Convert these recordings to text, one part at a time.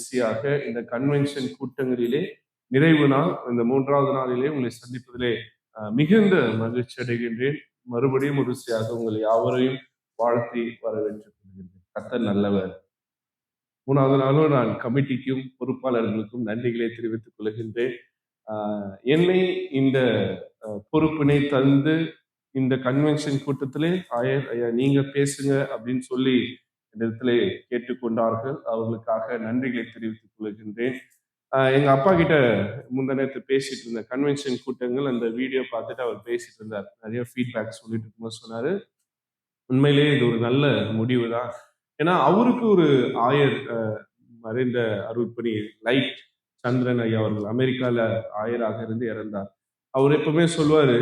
மகிழ்ச்சியாக இந்த கன்வென்ஷன் கூட்டங்களிலே நிறைவு நாள் இந்த 3வது நாளிலே உங்களை சந்திப்பதிலே மிகுந்த மகிழ்ச்சி அடைகின்றேன். மறுபடியும் ருசியாக உங்கள் யாவரையும் வாழ்த்தி வரவேற்றுக் கொள்கின்றேன். கர்த்தர் நல்லவர். 3வது நாளும் நான் கமிட்டிக்கும் பொறுப்பாளர்களுக்கும் நன்றிகளை தெரிவித்துக் கொள்கின்றேன். என்னை இந்த பொறுப்பினை தந்து இந்த கன்வென்ஷன் கூட்டத்திலே ஆயர் ஐயா நீங்க பேசுங்க அப்படின்னு சொல்லி இடத்திலே கேட்டுக்கொண்டார்கள். அவர்களுக்காக நன்றிகளை தெரிவித்துக் கொள்கின்றேன். எங்க அப்பா கிட்ட முந்தநேற்று பேசிட்டு இருந்த கன்வென்ஷன் கூட்டங்கள் அந்த வீடியோ பார்த்துட்டு அவர் பேசிட்டு இருந்தார். நிறைய ஃபீட்பேக் சொல்லிட்டு இருக்கும்போது சொன்னாரு, உண்மையிலேயே இது ஒரு நல்ல முடிவு தான். ஏன்னா அவருக்கு ஒரு ஆயர் மறைந்த அருள்பணி லைட் சந்திரன் ஐயா அவர்கள் அமெரிக்கால ஆயராக இருந்து இறந்தார். அவர் எப்பவுமே சொல்லுவாரு,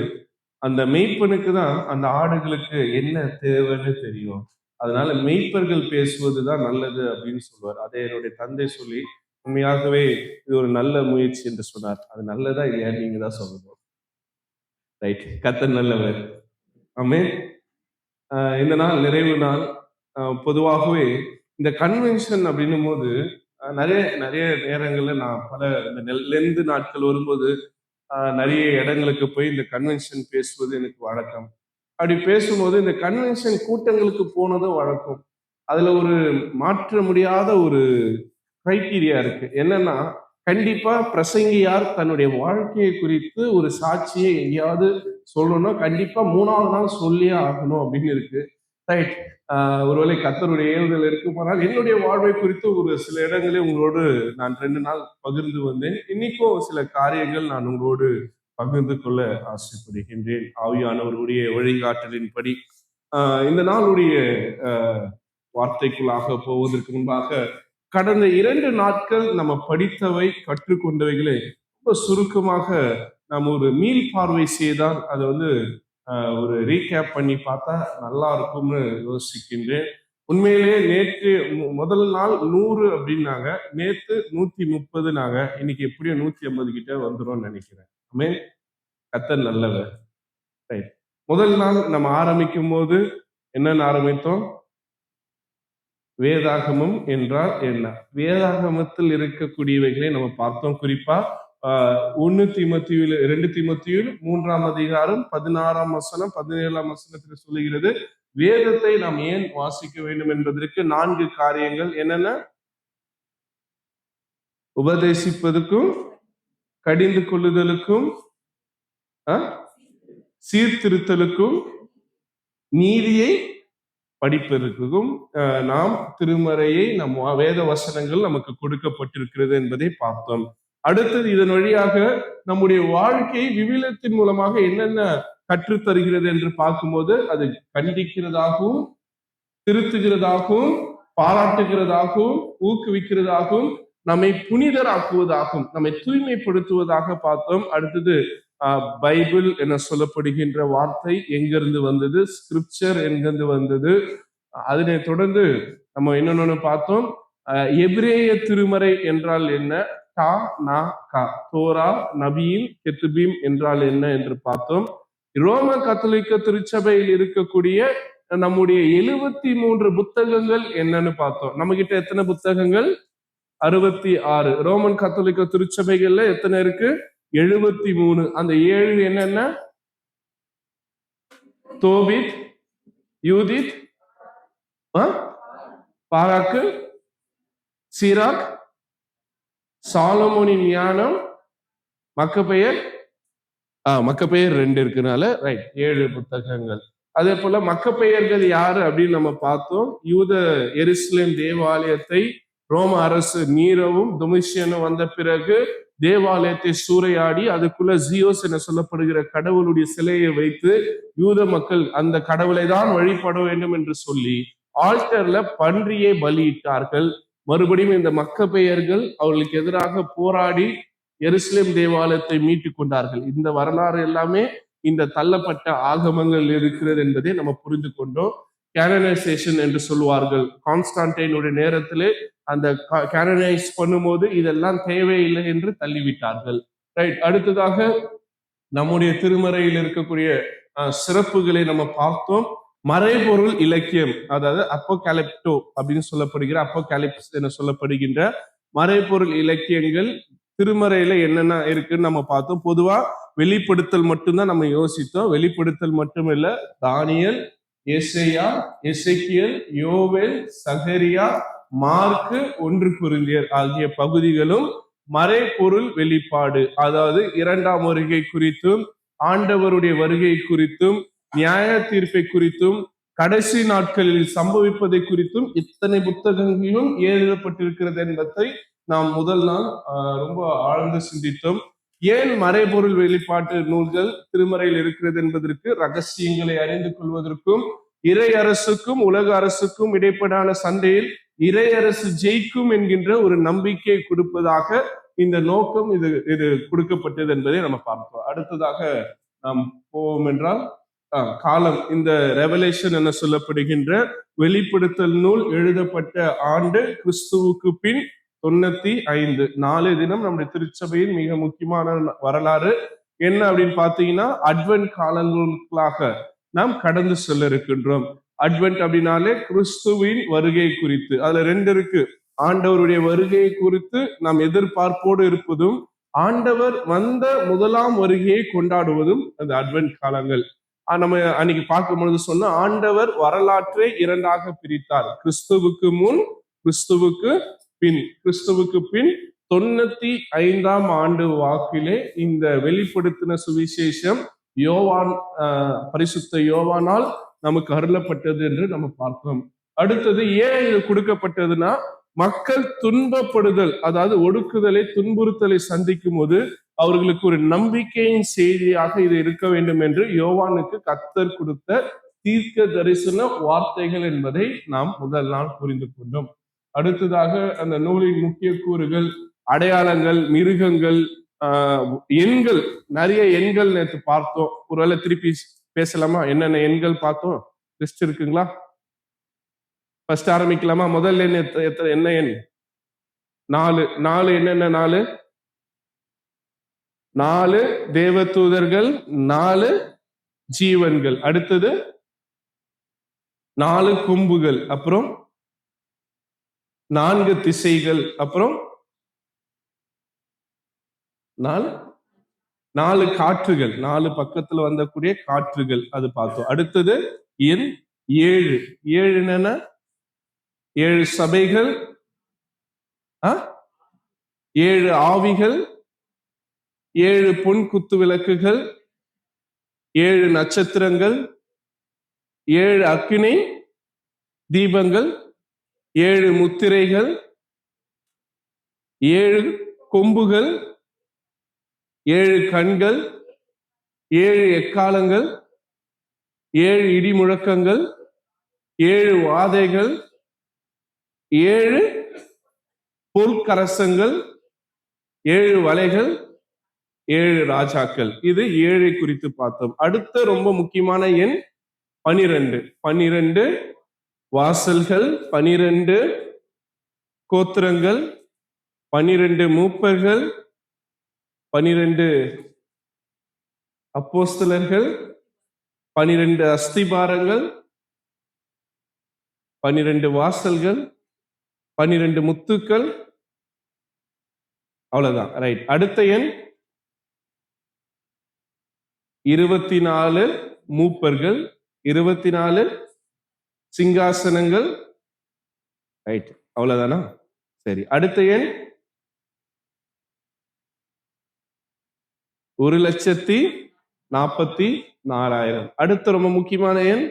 அந்த மெய்ப்பனுக்கு தான் அந்த ஆடுகளுக்கு என்ன தேவைன்னு தெரியும், அதனால மெய்ப்பர்கள் பேசுவதுதான் நல்லது அப்படின்னு சொல்லுவார். அதை என்னுடைய தந்தை சொல்லி உண்மையாகவே இது ஒரு நல்ல முயற்சி என்று சொன்னார். அது நல்லதா இல்லையா நீங்க தான் சொல்லணும். ரைட், கர்த்தர் நல்லவர். ஆமென். இந்த நாள் நிறைவு நாள். பொதுவாகவே இந்த கன்வென்ஷன் அப்படின்னும் போது நிறைய நிறைய நேரங்கள்ல நான் பல இந்த லெந்து நாட்கள் வரும்போது நிறைய இடங்களுக்கு போய் இந்த கன்வென்ஷன் பேசுவது எனக்கு வழக்கம். அப்படி பேசும்போது இந்த கன்வென்ஷன் கூட்டங்களுக்கு போனதும் வழக்கம். அதுல ஒரு மாற்ற முடியாத ஒரு கிரைட்டீரியா இருக்கு. என்னன்னா, கண்டிப்பா பிரசங்கியார் தன்னுடைய வாழ்க்கையை குறித்து ஒரு சாட்சியை எங்கேயாவது சொல்லணும், கண்டிப்பா 3வது நாள் சொல்லியே ஆகணும் அப்படின்னு இருக்கு. ரைட். ஒருவேளை கர்த்தருடைய ஏவுதல் இருக்குமானால் என்னுடைய வாழ்வை குறித்து ஒரு சில இடங்களில் உங்களோடு நான் 2 நாள் பகிர்ந்து வந்தேன். இன்னைக்கும் சில காரியங்கள் நான் உங்களோடு பகிர்ந்து கொள்ள ஆசைப்படுகின்றேன். ஆவியானவருடைய வழிகாட்டலின்படி இந்த நாளுடைய வார்த்தைக்குள்ளாக போவதற்கு முன்பாக கடந்த 2 நாட்கள் நம்ம படித்தவை கற்றுக்கொண்டவைகளை ரொம்ப சுருக்கமாக நம்ம ஒரு மீள் பார்வை செய்தால் அதை ஒரு ரீகேப் பண்ணி பார்த்தா நல்லா இருக்கும்னு யோசிக்கின்றேன். உண்மையிலேயே நேற்று முதல் நாள் 100 அப்படின்னாங்க, நேற்று 130 இன்னைக்கு எப்படியும் 150 கிட்ட வந்துடும் நினைக்கிறேன். ஆமென். கர்த்தர் நல்லவர். ரைட். முதல் நாள் நம்ம ஆரம்பிக்கும் போது என்னன்னு ஆரம்பித்தோம்? வேதாகமம் என்றால் என்ன? வேதாகமத்தில் இருக்கக்கூடியவைகளை நம்ம பார்த்தோம். குறிப்பா 2 தீமோத்தேயுவில் 3ஆம் அதிகாரம் 16ஆம் வசனம் 17ஆம் வசனத்தில் சொல்லுகிறது, வேதத்தை நாம் ஏன் வாசிக்க வேண்டும் என்பதற்கு 4 காரியங்கள். என்னென்ன? உபதேசிப்பதற்கும், கடிந்து கொள்ளுதலுக்கும், சீர்திருத்தலுக்கும், நீதியை படிப்பதற்கும் நாம் திருமறையை நம் வேத வசனங்கள் நமக்கு கொடுக்கப்பட்டிருக்கிறது என்பதை பார்த்தோம். அடுத்தது இதன் வழியாக நம்முடைய வாழ்க்கை விவிலியத்தின் மூலமாக என்னென்ன கற்றுத்தருகிறது என்று பார்க்கும்போது அது கண்டிக்கிறதாகவும், திருத்துகிறதாகவும், பாராட்டுகிறதாகவும், ஊக்குவிக்கிறதாகவும், நம்மை புனிதராக்குவதாகவும், நம்மை தூய்மைப்படுத்துவதாக பார்த்தோம். அடுத்தது பைபிள் என சொல்லப்படுகின்ற வார்த்தை எங்கிருந்து வந்தது, ஸ்கிரிப்சர் எங்கிருந்து வந்தது. அதனை தொடர்ந்து நம்ம என்னன்னு பார்த்தோம், எபிரேய திருமறை என்றால் என்ன, டா நா கா, தோரா, நபியின், கெத்துபீம் என்றால் என்ன என்று பார்த்தோம். ரோம கத்தோலிக்க திருச்சபையில் இருக்கக்கூடிய நம்முடைய 73 புத்தகங்கள் என்னன்னு பார்த்தோம். நம்ம கிட்ட எத்தனை புத்தகங்கள்? 66. ரோமன் கத்தோலிக்க திருச்சபைகள்ல எத்தனை இருக்கு? 73. அந்த 7 என்னென்ன? தோபித், யூதித், பாராக்கு, சீராக், சாலமோனின் ஞானம், மக்கபெயர் 2 இருக்குனால ரைட், 7 புத்தகங்கள். அதே போல மக்கபெயர்கள் யாரு அப்படின்னு நம்ம பார்த்தோம். யூத எருசலேம் தேவாலயத்தை ரோம அரசு நீரோவும் டொமிஷியனும் வந்த பிறகு தேவாலயத்தை சூறையாடி அதுக்குள்ள ஜியோஸ் என சொல்லப்படுகிற கடவுளுடைய சிலையை வைத்து யூத மக்கள் அந்த கடவுளை தான் வழிபட வேண்டும் என்று சொல்லி ஆல்டர்ல பன்றியை பலியிட்டார்கள். மறுபடியும் இந்த மக்கபெயர்கள் அவர்களுக்கு எதிராக போராடி எருசலேம் தேவாலயத்தை மீட்டு கொண்டார்கள். இந்த வரலாறு எல்லாமே இந்த தள்ளப்பட்ட ஆகமங்கள் இருக்கிறது என்பதை நம்ம புரிந்து கொண்டோம். கேனனைசேஷன் என்று சொல்லுவார்கள். கான்ஸ்டான்டைனுடைய நேரத்திலே அந்த கேனனைஸ் பண்ணும்போது இதெல்லாம் தேவையில்லை என்று தள்ளிவிட்டார்கள். ரைட். அடுத்ததாக நம்முடைய திருமறையில் இருக்கக்கூடிய சிறப்புகளை நம்ம பார்த்தோம். மறைபொருள் இலக்கியம், அதாவது அப்போகாலிப்டோ அப்படின்னு சொல்லப்படுகிற அப்போகாலிப்ஸ் என சொல்லப்படுகின்ற மறைபொருள் இலக்கியங்கள் திருமறையில என்னென்ன இருக்குன்னு நம்ம பார்த்தோம். பொதுவா வெளிப்படுத்தல் மட்டும்தான் நம்ம யோசித்தோம். வெளிப்படுத்தல் மட்டுமில்ல, தானியல், எசேயா, எசேக்கியேல், யோவேல், சகரியா, மார்க்கு, 1 கொரிந்தியர் ஆகிய பகுதிகளும் மறைபொருள் வெளிப்பாடு, அதாவது இரண்டாம் வருகை குறித்தும் ஆண்டவருடைய வருகை குறித்தும் நியாய தீர்ப்பை குறித்தும் கடைசி நாட்களில் சம்பவிப்பதை குறித்தும் இத்தனை புத்தகங்களும் எழுதப்பட்டிருக்கிறது என்பதை நாம் முதல் நாள் ரொம்ப ஆழ்ந்து சிந்தித்தோம். ஏன் மறைபொருள் வெளிப்பாட்டு நூல்கள் திருமறையில் இருக்கிறது என்பதற்கு ரகசியங்களை அறிந்து கொள்வதற்கும் இறை அரசுக்கும் உலக அரசுக்கும் இடைப்படான சண்டையில் இறை அரசு ஜெயிக்கும் என்கின்ற ஒரு நம்பிக்கை கொடுப்பதாக இந்த நோக்கம் இது கொடுக்கப்பட்டது என்பதை நம்ம பார்த்தோம். அடுத்ததாக நாம் போவோம் என்றால் காலம். இந்த ரெவலேஷன் என சொல்லப்படுகின்ற வெளிப்படுத்தல் நூல் எழுதப்பட்ட ஆண்டு கிறிஸ்துவுக்கு பின் 95. நாளைய தினம் நம்முடைய திருச்சபையின் மிக முக்கியமான வரலாறு என்ன அப்படின்னு பாத்தீங்கன்னா, அட்வென்ட் காலங்களுக்காக நாம் கடந்து செல்ல இருக்கின்றோம். அட்வென்ட் அப்படின்னாலே கிறிஸ்துவின் வருகை குறித்து, அதுல 2 இருக்கு. ஆண்டவருடைய வருகையை குறித்து நாம் எதிர்பார்ப்போடு இருப்பதும், ஆண்டவர் வந்த முதலாம் வருகையை கொண்டாடுவதும் அந்த அட்வென்ட் காலங்கள். நம்ம அன்னைக்கு பார்க்கும் பொழுது சொன்ன ஆண்டவர் வரலாற்றை 2ஆக பிரித்தார். கிறிஸ்துவுக்கு முன், கிறிஸ்துவுக்கு பின். கிறிஸ்துவுக்கு பின் 95ஆம் ஆண்டு வாக்கிலே இந்த வெளிப்படுத்தின சுவிசேஷம் யோவான், பரிசுத்த யோவானால் நமக்கு அருளப்பட்டது என்று நம்ம பார்த்தோம். அடுத்தது ஏன் இது கொடுக்கப்பட்டதுன்னா, மக்கள் துன்பப்படுதல், அதாவது ஒடுக்குதலை, துன்புறுத்தலை சந்திக்கும் போது அவர்களுக்கு ஒரு நம்பிக்கையின் செய்தியாக இது இருக்க வேண்டும் என்று யோவானுக்கு கர்த்தர் கொடுத்த தீர்க்க தரிசன வார்த்தைகள் என்பதை நாம் முதல் நாள் புரிந்து கொண்டோம். அடுத்ததாக அந்த நூலின் முக்கிய கூறுகள், அடையாளங்கள், மிருகங்கள், எண்கள், நிறைய எண்கள் நேற்று பார்த்தோம். ஒருவேளை திருப்பி பேசலாமா? என்னென்ன எண்கள் பார்த்தோம்? லிஸ்ட் இருக்குங்களா? ஃபர்ஸ்ட் ஆரம்பிக்கலாமா? முதல் எண் என்ன எண்? 4. 4 என்னென்ன? 4 தேவதூதர்கள், 4 ஜீவன்கள். அடுத்தது 4 கொம்புகள், அப்புறம் 4 திசைகள், அப்புறம் 4 காற்றுகள், 4 பக்கத்துல வந்தக்கூடிய காற்றுகள், அது பார்த்தோம். அடுத்தது எண் 7. 7 என்னன்னா 7 சபைகள், 7 ஆவிகள், 7 பொன் குத்து விளக்குகள், 7 நட்சத்திரங்கள், 7 அக்கினி தீபங்கள், 7 முத்திரைகள், 7 கொம்புகள், 7 கண்கள், 7 எக்காலங்கள், 7 இடி முழக்கங்கள், 7 வாதைகள், 7 பொற்கரசங்கள், 7 வலைகள், 7 ராஜாக்கள். இது 7 குறித்து பார்த்தோம். அடுத்த ரொம்ப முக்கியமான எண் 12. 12 வாசல்கள், 12 கோத்திரங்கள், 12 மூப்பர்கள், 12 அப்போஸ்தலர்கள், 12 அஸ்திபாரங்கள், 12 வாசல்கள், 12 முத்துக்கள். அவ்வளவுதான், ரைட். அடுத்த எண் 24 மூப்பர்கள், 24 சிங்காசனங்கள். ரைட், அவ்வளவுதானா? சரி. அடுத்த எண் 1,44,000. அடுத்த ரொம்ப முக்கியமான எண்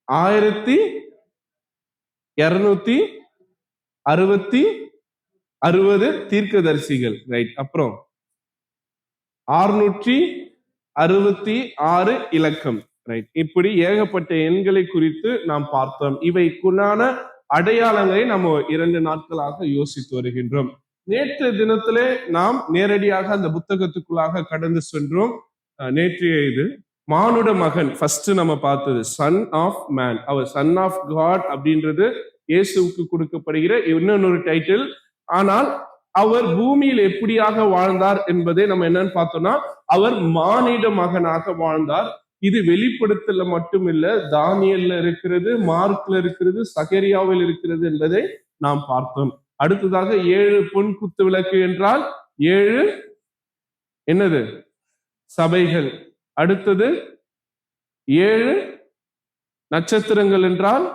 1260 தீர்க்கதரிசிகள். ரைட். அப்புறம் 666 இலக்கம். ரைட். இப்படி ஏகப்பட்ட எண்களை குறித்து நாம் பார்த்தோம். இவைக்குள்ளான அடையாளங்களை நம்ம 2 நாட்களாக யோசித்து வருகின்றோம். நேற்று தினத்திலே நாம் நேரடியாக அந்த புத்தகத்துக்குள்ளாக கடந்து சென்றோம். நேற்றைய இது மானுட மகன் ஃபர்ஸ்ட் நம்ம பார்த்தது சன் ஆஃப் மேன். அவர் சன் ஆஃப் காட் அப்படின்றது இயேசுவுக்கு கொடுக்கப்படுகிற இன்னொரு டைட்டில். ஆனால் அவர் பூமியில் எப்படியாக வாழ்ந்தார் என்பதை நம்ம என்னன்னு பார்த்தோம்னா, அவர் மானிட மகனாக வாழ்ந்தார். இது வெளிப்படுத்தல மட்டும் இல்ல, தானியல்ல இருக்கிறது, மார்க்ல இருக்கிறது, சகரியாவில் இருக்கிறது என்பதை நாம் பார்த்தோம். அடுத்ததாக 7 பொன் குத்து விளக்கு என்றால் 7 என்னது சபைகள். அடுத்தது 7 நட்சத்திரங்கள் என்றால்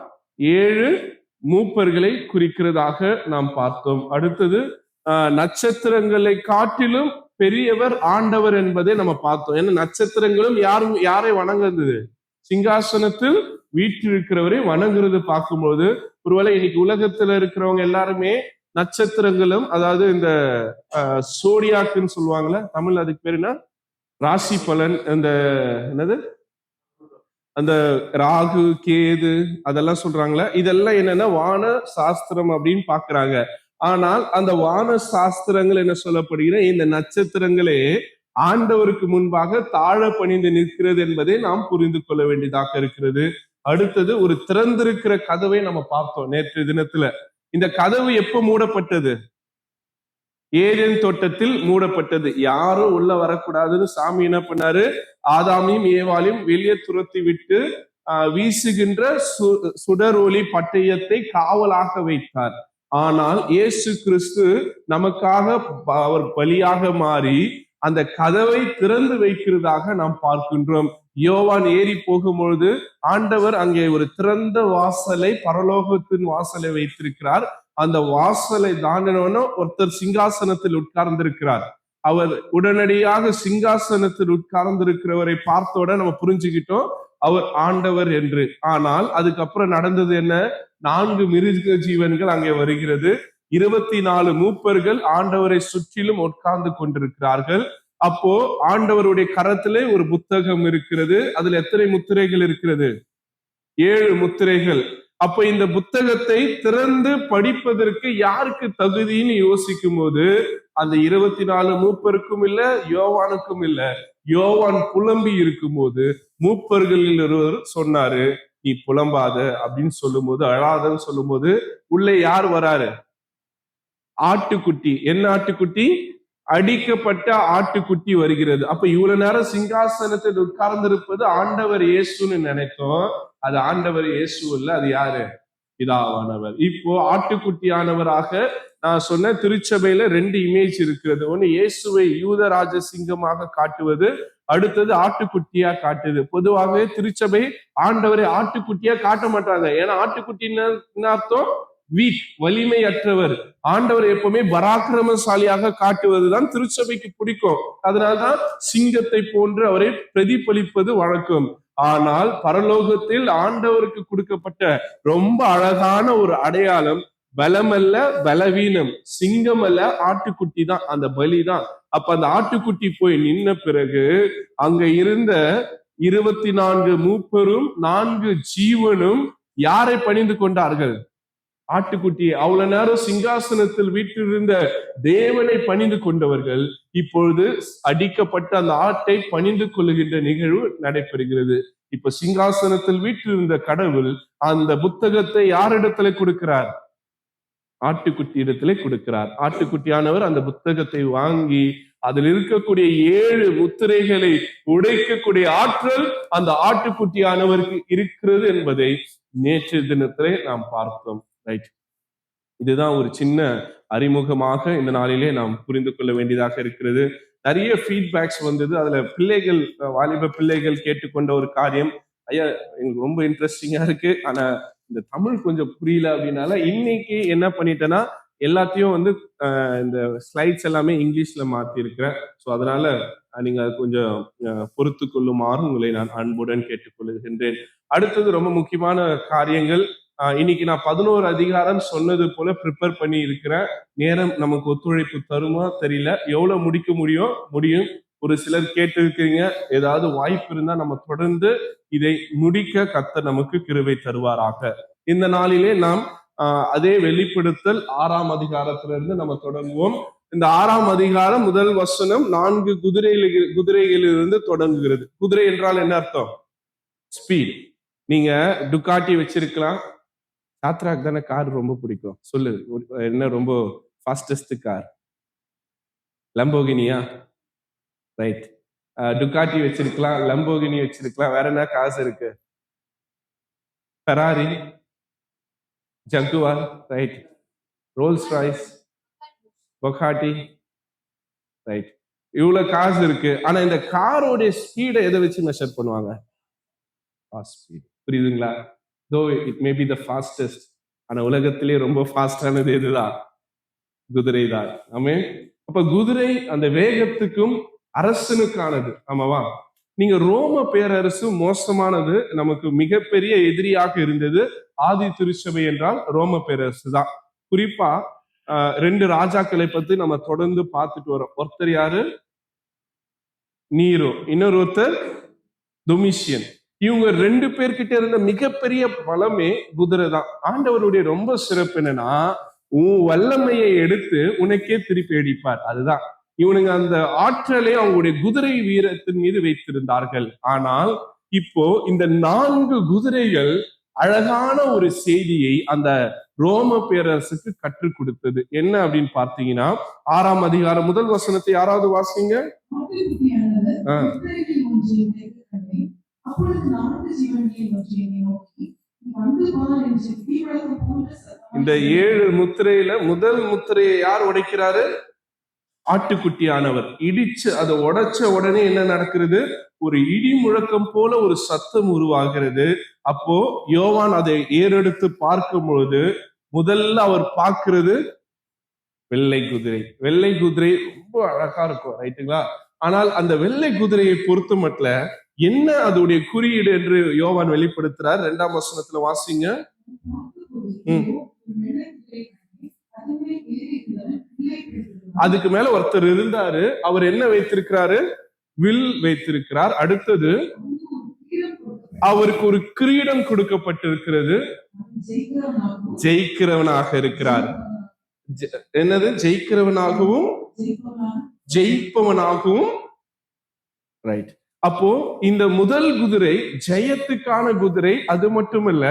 7 மூப்பர்களை குறிக்கிறதாக நாம் பார்த்தோம். அடுத்தது நட்சத்திரங்களை காட்டிலும் பெரியவர் ஆண்டவர் என்பதை நம்ம பார்த்தோம். ஏன்னா நட்சத்திரங்களும் யாரை வணங்குது? சிங்காசனத்தில் வீற்றிருக்கிறவரை வணங்குறது பார்க்கும்போது, ஒருவேளை இன்னைக்கு உலகத்துல இருக்கிறவங்க எல்லாருமே நட்சத்திரங்களும், அதாவது இந்த சோடியாக்குன்னு சொல்லுவாங்கல்ல, தமிழ் அதுக்கு பேர் என்ன, ராசி பலன், அந்த என்னது, அந்த ராகு கேது அதெல்லாம் சொல்றாங்களே, இதெல்லாம் என்னன்னா வான சாஸ்திரம் அப்படின்னு பாக்குறாங்க. ஆனால் அந்த வான சாஸ்திரங்கள் என்ன சொல்லப்படுகிற இந்த நட்சத்திரங்களே ஆண்டவருக்கு முன்பாக தாழ பணிந்து நிற்கிறது என்பதை நாம் புரிந்து கொள்ள வேண்டியதாக இருக்கிறது. அடுத்தது ஒரு திறந்திருக்கிற கதவை நம்ம பார்த்தோம் நேற்று தினத்துல. இந்த கதவு எப்ப மூடப்பட்டது? ஏதேன் தோட்டத்தில் மூடப்பட்டது. யாரும் உள்ள வரக்கூடாதுன்னு சாமி என்ன பண்ணாரு? ஆதாமையும் ஏவாளையும் வெளியே துரத்தி விட்டு வீசுகின்ற சுடர் ஒளி பட்டயத்தை காவலாக வைத்தார். ஆனால் இயேசு கிறிஸ்து நமக்காக அவர் பலியாக மாறி அந்த கதவை திறந்து வைக்கிறதாக நாம் பார்க்கின்றோம். யோவான் ஏறி போகும்பொழுது ஆண்டவர் அங்கே ஒரு திறந்த வாசலை, பரலோகத்தின் வாசலை வைத்திருக்கிறார். அந்த வாசலை தாண்டினோன்னு ஒருத்தர் சிங்காசனத்தில் உட்கார்ந்திருக்கிறார். அவர் உடனடியாக சிங்காசனத்தில் உட்கார்ந்திருக்கிறவரை பார்த்தோட நம்ம புரிஞ்சுக்கிட்டோம் அவர் ஆண்டவர் என்று. ஆனால் அதுக்கப்புறம் நடந்தது என்ன? 4 மிருக ஜீவன்கள் அங்கே வருகிறது. 24 மூப்பர்கள் ஆண்டவரை சுற்றிலும் உட்கார்ந்து கொண்டிருக்கிறார்கள். அப்போ ஆண்டவருடைய கரத்திலே ஒரு புத்தகம் இருக்கிறது. அதுல எத்தனை முத்திரைகள் இருக்கிறது? 7 முத்திரைகள். அப்ப இந்த புத்தகத்தை திறந்து படிப்பதற்கு யாருக்கு தகுதின்னு யோசிக்கும் போது அந்த 24 மூப்பருக்கும் இல்ல, யோவானுக்கும் இல்ல. யோவான் புலம்பி இருக்கும் போது மூப்பர்களில் ஒருவர் சொன்னாரு, நீ புலம்பாத அப்படின்னு சொல்லும் போது, அழாதன்னு சொல்லும் போது உள்ளே யார் வராரு? ஆட்டுக்குட்டி. என்ன ஆட்டுக்குட்டி? அடிக்கப்பட்ட ஆட்டுக்குட்டி வருகிறது. அப்ப இவ்வளவு நேரம் சிங்காசனத்தில் உட்கார்ந்திருப்பது ஆண்டவர் இயேசுன்னு நினைத்தோம். அது ஆண்டவர் இயேசு இல்ல, அது யாரு? பிதாவானவர். இப்போ ஆட்டுக்குட்டியானவராக நான் சொன்ன திருச்சபையில 2 இமேஜ் இருக்கிறது. ஒண்ணு இயேசுவை யூதராஜ சிங்கமாக காட்டுவது, அடுத்தது ஆட்டுக்குட்டியா காட்டுது. பொதுவாகவே திருச்சபை ஆண்டவரை ஆட்டுக்குட்டியா காட்ட மாட்டாங்க. ஏன்னா ஆட்டுக்குட்டின்னு அர்த்தம் வீக், வலிமையற்றவர். ஆண்டவர் எப்பவுமே பராக்கிரமசாலியாக காட்டுவதுதான் திருச்சபைக்கு பிடிக்கும். அதனால்தான் சிங்கத்தை போன்று அவரை பிரதிபலிப்பது வழக்கம். ஆனால் பரலோகத்தில் ஆண்டவருக்கு கொடுக்கப்பட்ட ரொம்ப அழகான ஒரு அடையாளம், பலமல்ல பலவீனம், சிங்கம் அல்ல ஆட்டுக்குட்டி தான், அந்த பலிதான். அப்ப அந்த ஆட்டுக்குட்டி போய் நின்ன பிறகு அங்க இருந்த 24 மூப்பரும் 4 ஜீவனும் யாரை பணிந்து கொண்டார்கள்? ஆட்டுக்குட்டி. அவ்வளவு நேரம் சிங்காசனத்தில் வீற்றிருந்த தேவனை பணிந்து கொண்டவர்கள் இப்பொழுது அடிக்கப்பட்ட அந்த ஆட்டை பணிந்து கொள்ளுகின்ற நிகழ்வு நடைபெறுகிறது. இப்ப சிங்காசனத்தில் வீற்றிருந்த கடவுள் அந்த புத்தகத்தை யாரிடத்துல கொடுக்கிறார்? ஆட்டுக்குட்டி இடத்துல கொடுக்கிறார். ஆட்டுக்குட்டியானவர் அந்த புத்தகத்தை வாங்கி அதில் இருக்கக்கூடிய 7 முத்திரைகளை உடைக்கக்கூடிய ஆற்றல் அந்த ஆட்டுக்குட்டியானவருக்கு இருக்கிறது என்பதை நேற்று தினத்திலே நாம் பார்த்தோம். ரைட். இதுதான் ஒரு சின்ன அறிமுகமாக இந்த நாளிலே நாம் புரிந்து கொள்ள வேண்டியதாக இருக்கிறது. நிறைய ஃபீட்பேக்ஸ் வந்தது. அதுல பிள்ளைகள், வாலிப பிள்ளைகள் கேட்டுக்கொண்ட ஒரு காரியம், ஐயா எங்களுக்கு ரொம்ப இன்ட்ரெஸ்டிங்கா இருக்கு, ஆனா இந்த தமிழ் கொஞ்சம் புரியல அப்படின்னால இன்னைக்கு என்ன பண்ணிட்டேன்னா எல்லாத்தையும் இந்த ஸ்லைட்ஸ் எல்லாமே இங்கிலீஷ்ல மாத்தி இருக்கிறேன். ஸோ அதனால நீங்க கொஞ்சம் பொறுத்து கொள்ளுமாறு உங்களை நான் அன்புடன் கேட்டுக்கொள்கின்றேன். அடுத்தது ரொம்ப முக்கியமான காரியங்கள். இன்னைக்கு நான் 11 அதிகாரம் சொன்னது போல ப்ரிப்பேர் பண்ணி இருக்கிறேன். நேரம் நமக்கு ஒத்துழைப்பு தருமா தெரியல. எவ்வளவு முடிக்க முடியும். ஒரு சிலர் கேட்டு இருக்கீங்க, ஏதாவது வாய்ப்பு இருந்தா நம்ம தொடர்ந்து இதை முடிக்க கர்த்தர் நமக்கு கிருபை தருவாராக. இந்த நாளிலே நாம் அதே வெளிப்படுத்தல் 6ஆம் அதிகாரத்திலிருந்து நம்ம தொடங்குவோம். இந்த 6ஆம் அதிகாரம் முதல் வசனம் 4 குதிரைகளிலிருந்து தொடங்குகிறது. குதிரை என்றால் என்ன அர்த்தம்? ஸ்பீட். நீங்க டுகாட்டி வச்சிருக்கலாம். சாத்ராக் தானே கார் ரொம்ப பிடிக்கும், சொல்லு என்ன ரொம்ப ஃபாஸ்டஸ்ட் கார்? லம்போகினியா? ரைட். டுகாட்டி வச்சிருக்கலாம், லம்போகினி வச்சிருக்கலாம். வேற என்ன காசு இருக்கு? Ferrari, Jaguar. Right. Rolls Royce, Bugatti, right. இவ்வளவு காசு இருக்கு. ஆனா இந்த காரோட ஸ்பீடை எதை வச்சு மெஷர் பண்ணுவாங்க? Fast speed. புரியுதுங்களா? Though it may be the fastest, ஆனா உலகத்திலே ரொம்ப ஃபாஸ்டானது எதுதான்? குதிரை தான். ஆமே. அப்ப குதிரை அந்த வேகத்துக்கும் அரசனுக்கானது. ஆமாவா? நீங்க ரோம பேரரசு மோசமானது, நமக்கு மிகப்பெரிய எதிரியாக இருந்தது. ஆதி திருச்சபை என்றால் ரோம பேரரசு தான். குறிப்பா 2 ராஜாக்களை பத்தி நம்ம தொடர்ந்து பார்த்துட்டு வரோம். ஒருத்தர் யாரு? நீரோ, இன்னொரு ஒருத்தர் டொமிஷியன். இவங்க 2 பேர்கிட்ட இருந்த மிகப்பெரிய பலமே குதிரை தான். ஆண்டவருடைய ரொம்ப சிறப்பு என்னன்னா, உன் வல்லமையை எடுத்து உனக்கே திருப்பி அடிப்பார். அதுதான் இவனுங்க அந்த ஆற்றலை அவங்களுடைய குதிரை வீரத்தின் மீது வைத்திருந்தார்கள். ஆனால் இப்போ இந்த 4 குதிரைகள் அழகான ஒரு செய்தியை அந்த ரோம பேரரசுக்கு கற்றுக் கொடுத்தது. என்ன அப்படின்னு பார்த்தீங்கன்னா, 6ஆம் அதிகாரம் முதல் வசனத்தை யாராவது வாசிங்க. இந்த 7 முத்திரையில முதல் முத்திரையை யார் உடைக்கிறாரு? ஆட்டுக்குட்டியானவர். இடிச்சு அதை உடைச்ச உடனே என்ன நடக்கிறது? ஒரு இடி முழக்கம் போல ஒரு சத்தம் உருவாகிறது. அப்போ யோவான் அதை ஏறெடுத்து பார்க்கும் பொழுது முதல்ல அவர் பார்க்கிறது வெள்ளை குதிரை. வெள்ளை குதிரை ரொம்ப அழகா இருக்கும், ரைட்டுங்களா? ஆனால் அந்த வெள்ளை குதிரையை பொறுத்த மட்டும் என்ன அதோடைய குறியீடு என்று யோவான் வெளிப்படுத்துறார். 2ஆம் வசனத்துல வாசிங்க. அதுக்கு மேல ஒருத்தர் இருந்தாரு. அவர் என்ன வைத்திருக்கிறாரு? வில் வைத்திருக்கிறார். அடுத்தது அவருக்கு ஒரு கிரீடம் கொடுக்கப்பட்டிருக்கிறது. ஜெயிக்கிறவனாக இருக்கிறார். என்னது? ஜெயிக்கிறவனாகவும் ஜெயிப்பவனாகவும். ரைட். அப்போ இந்த முதல் குதிரை ஜெயத்துக்கான குதிரை. அது மட்டுமல்ல,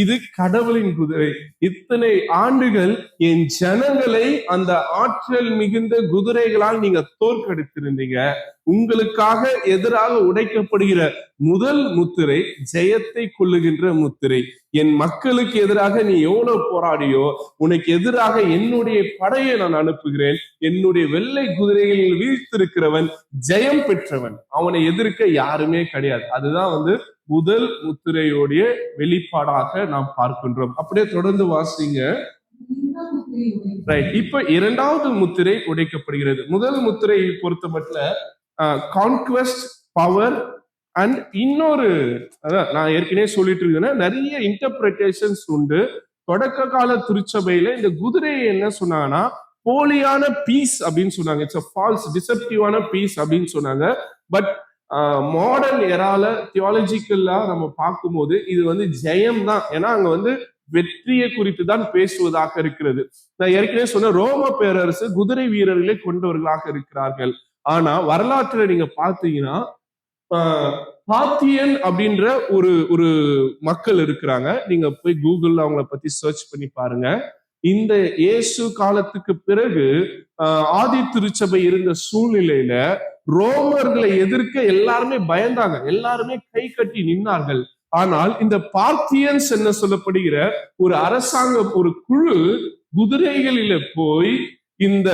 இது கடவுளின் குதிரை. இத்தனை ஆண்டுகள் என் ஜனங்களை அந்த ஆற்றல் மிகுந்த குதிரைகளால் நீங்க தோற்கடித்திருந்தீங்க. உங்களுக்காக எதிராக உடைக்கப்படுகிற முதல் முத்திரை ஜெயத்தை கொள்ளுகின்ற முத்திரை. என் மக்களுக்கு எதிராக நீ எவ்வளவு போராடியோ, உனக்கு எதிராக என்னுடைய படையை நான் அனுப்புகிறேன். என்னுடைய வெள்ளை குதிரைகளில் வீழ்த்திருக்கிறவன் ஜெயம் பெற்றவன். அவனை எதிர்க்க யாருமே கிடையாது. அதுதான் முதல் முத்திரையோடைய வெளிப்பாடாக நாம் பார்க்கின்றோம். அப்படியே தொடர்ந்து வாசிங்க. ரைட். இப்ப 2வது முத்திரை உடைக்கப்படுகிறது. முதல் முத்திரையை பொறுத்த மட்டும் கான்குவெஸ்ட், பவர் அண்ட் இன்னொரு, அதான் நான் ஏற்கனவே சொல்லிட்டு இருக்கேன், நிறைய இன்டர்பிரேஷன்ஸ் உண்டு. தொடக்க கால திருச்சபையில இந்த குதிரையை என்ன சொன்னாங்கன்னா போலியான பீஸ் அப்படின்னு சொன்னாங்க. இட்ஸ் a false டிசெப்டிவான பீஸ் அப்படின்னு சொன்னாங்க. பட் மாடர்ன் எரால தியாலஜிக்கல்லா நம்ம பார்க்கும்போது இது ஜெயம் தான். ஏன்னா அங்க வெற்றியை குறித்து தான் பேசுவதாக இருக்கிறது. நான் ஏற்கனவே சொன்ன ரோம பேரரசு குதிரை வீரர்களை கொண்டவர்களாக இருக்கிறார்கள். ஆனா வரலாற்றுல நீங்க பார்த்தீங்கன்னா பாத்தியன் அப்படின்ற ஒரு மக்கள் இருக்கிறாங்க. நீங்க போய் கூகுள்ல அவங்கள பத்தி சர்ச் பண்ணி பாருங்க. இந்த இயேசு காலத்துக்கு பிறகு ஆதி திருச்சபை இருந்த சூழ்நிலையில ரோமர்களை எதிர்க்க எல்லாருமே பயந்தாங்க, எல்லாருமே கை கட்டி நின்னார்கள். ஆனால் இந்த பார்த்தியன்ஸ் என்ன சொல்லப்படுகிற ஒரு அரசாங்கம், ஒரு குழு குதிரைகளில போய் இந்த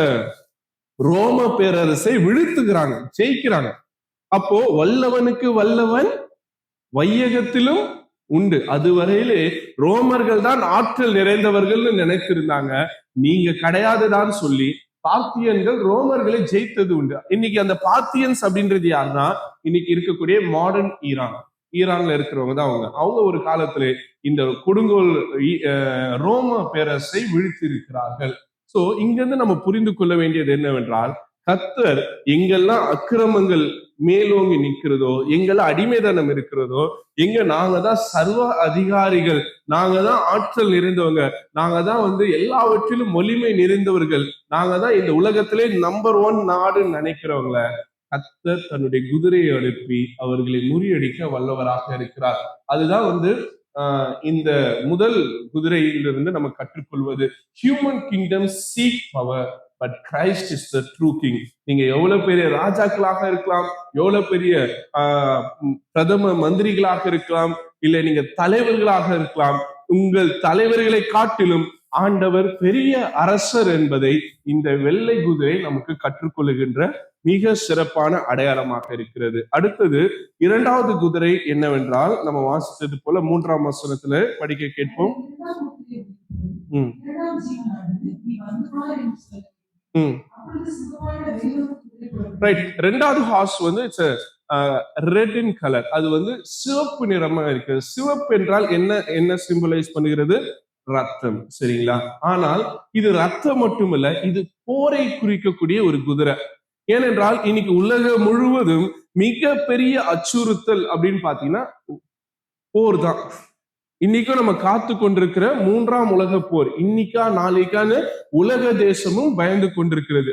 ரோம பேரரசை வீழ்த்துகிறாங்க, ஜெயிக்கிறாங்க. அப்போ வல்லவனுக்கு வல்லவன் வையகத்திலும் உண்டு. அதுவரையிலே ரோமர்கள் தான் ஆற்றல் நிறைந்தவர்கள் நினைத்திருந்தாங்க. நீங்க கிடையாதுதான் சொல்லி பார்த்தியன்கள் ரோமர்களை ஜெயித்தது உண்டு. இன்னைக்கு அந்த பார்த்தியன்ஸ் அப்படின்றது யாருன்னா இன்னைக்கு இருக்கக்கூடிய மாடர்ன் ஈரான்ல இருக்கிறவங்க தான். அவங்க ஒரு காலத்துல இந்த கொடுங்கோல் ரோம பேரரசை வீழ்த்தி இருக்கிறார்கள். சோ இங்க இருந்து நம்ம புரிந்து கொள்ள வேண்டியது என்னவென்றால், கர்த்தர் எங்கெல்லாம் அக்கிரமங்கள் மேலோங்கி நிற்கிறதோ, எங்கெல்லாம் அடிமைதனம் இருக்கிறதோ, எங்க நாங்க தான் சர்வ அதிகாரிகள், நாங்க தான் ஆற்றல் நிறைந்தவங்க, நாங்க தான் எல்லாவற்றிலும் வலிமை நிறைந்தவர்கள், நாங்க தான் இந்த உலகத்திலே நம்பர் 1 நாடுன்னு நினைக்கிறவங்கள கர்த்தர் தன்னுடைய குதிரையை அனுப்பி அவர்களை முறியடிக்க வல்லவராக இருக்கிறார். அதுதான் இந்த முதல் குதிரையிலிருந்து நம்ம கற்றுக்கொள்வது. Human kingdom seek power, but Christ is the true king. நீங்க எவ்வளவு பெரிய ராஜாக்களாக இருக்கலாம், எவ்வளவு பெரிய பிரதம மந்திரிகளாக இருக்கலாம், இல்ல நீங்க தலைவர்களாக இருக்கலாம். உங்கள் தலைவர்களை காட்டிலும் ஆண்டவர் பெரிய அரசர் என்பதை இந்த வெள்ளை குதிரை நமக்கு கற்றுக்கொள்ளுகின்ற மிக சிறப்பான அடையாளமாக இருக்கிறது. அடுத்தது இரண்டாவது குதிரை என்னவென்றால், நம்ம வாசித்தது போல 3ஆம் வசனத்துல படிக்க கேட்போம். ரைட். ரெண்டாவது ஹார்ஸ் வந்து இட்ஸ் ரெட் இன் கலர். அது வந்து சிவப்பு நிறமா இருக்கு. சிவப்பு என்றால் என்ன சிம்பலைஸ் பண்ணுகிறது? ரத்தம். சரிங்களா? ஆனால் இது ரத்தம் மட்டுமல்ல, இது போரை குறிக்கக்கூடிய ஒரு குதிரை. ஏனென்றால் இன்னைக்கு உலகம் முழுவதும் மிக பெரிய அச்சுறுத்தல் அப்படின்னு பாத்தீங்கன்னா போர் தான். இன்னைக்கும் நம்ம காத்து கொண்டிருக்கிற 3ஆம் உலக போர், இன்னைக்கா நாளைக்கான்னு உலக தேசமும் பயந்து கொண்டிருக்கிறது.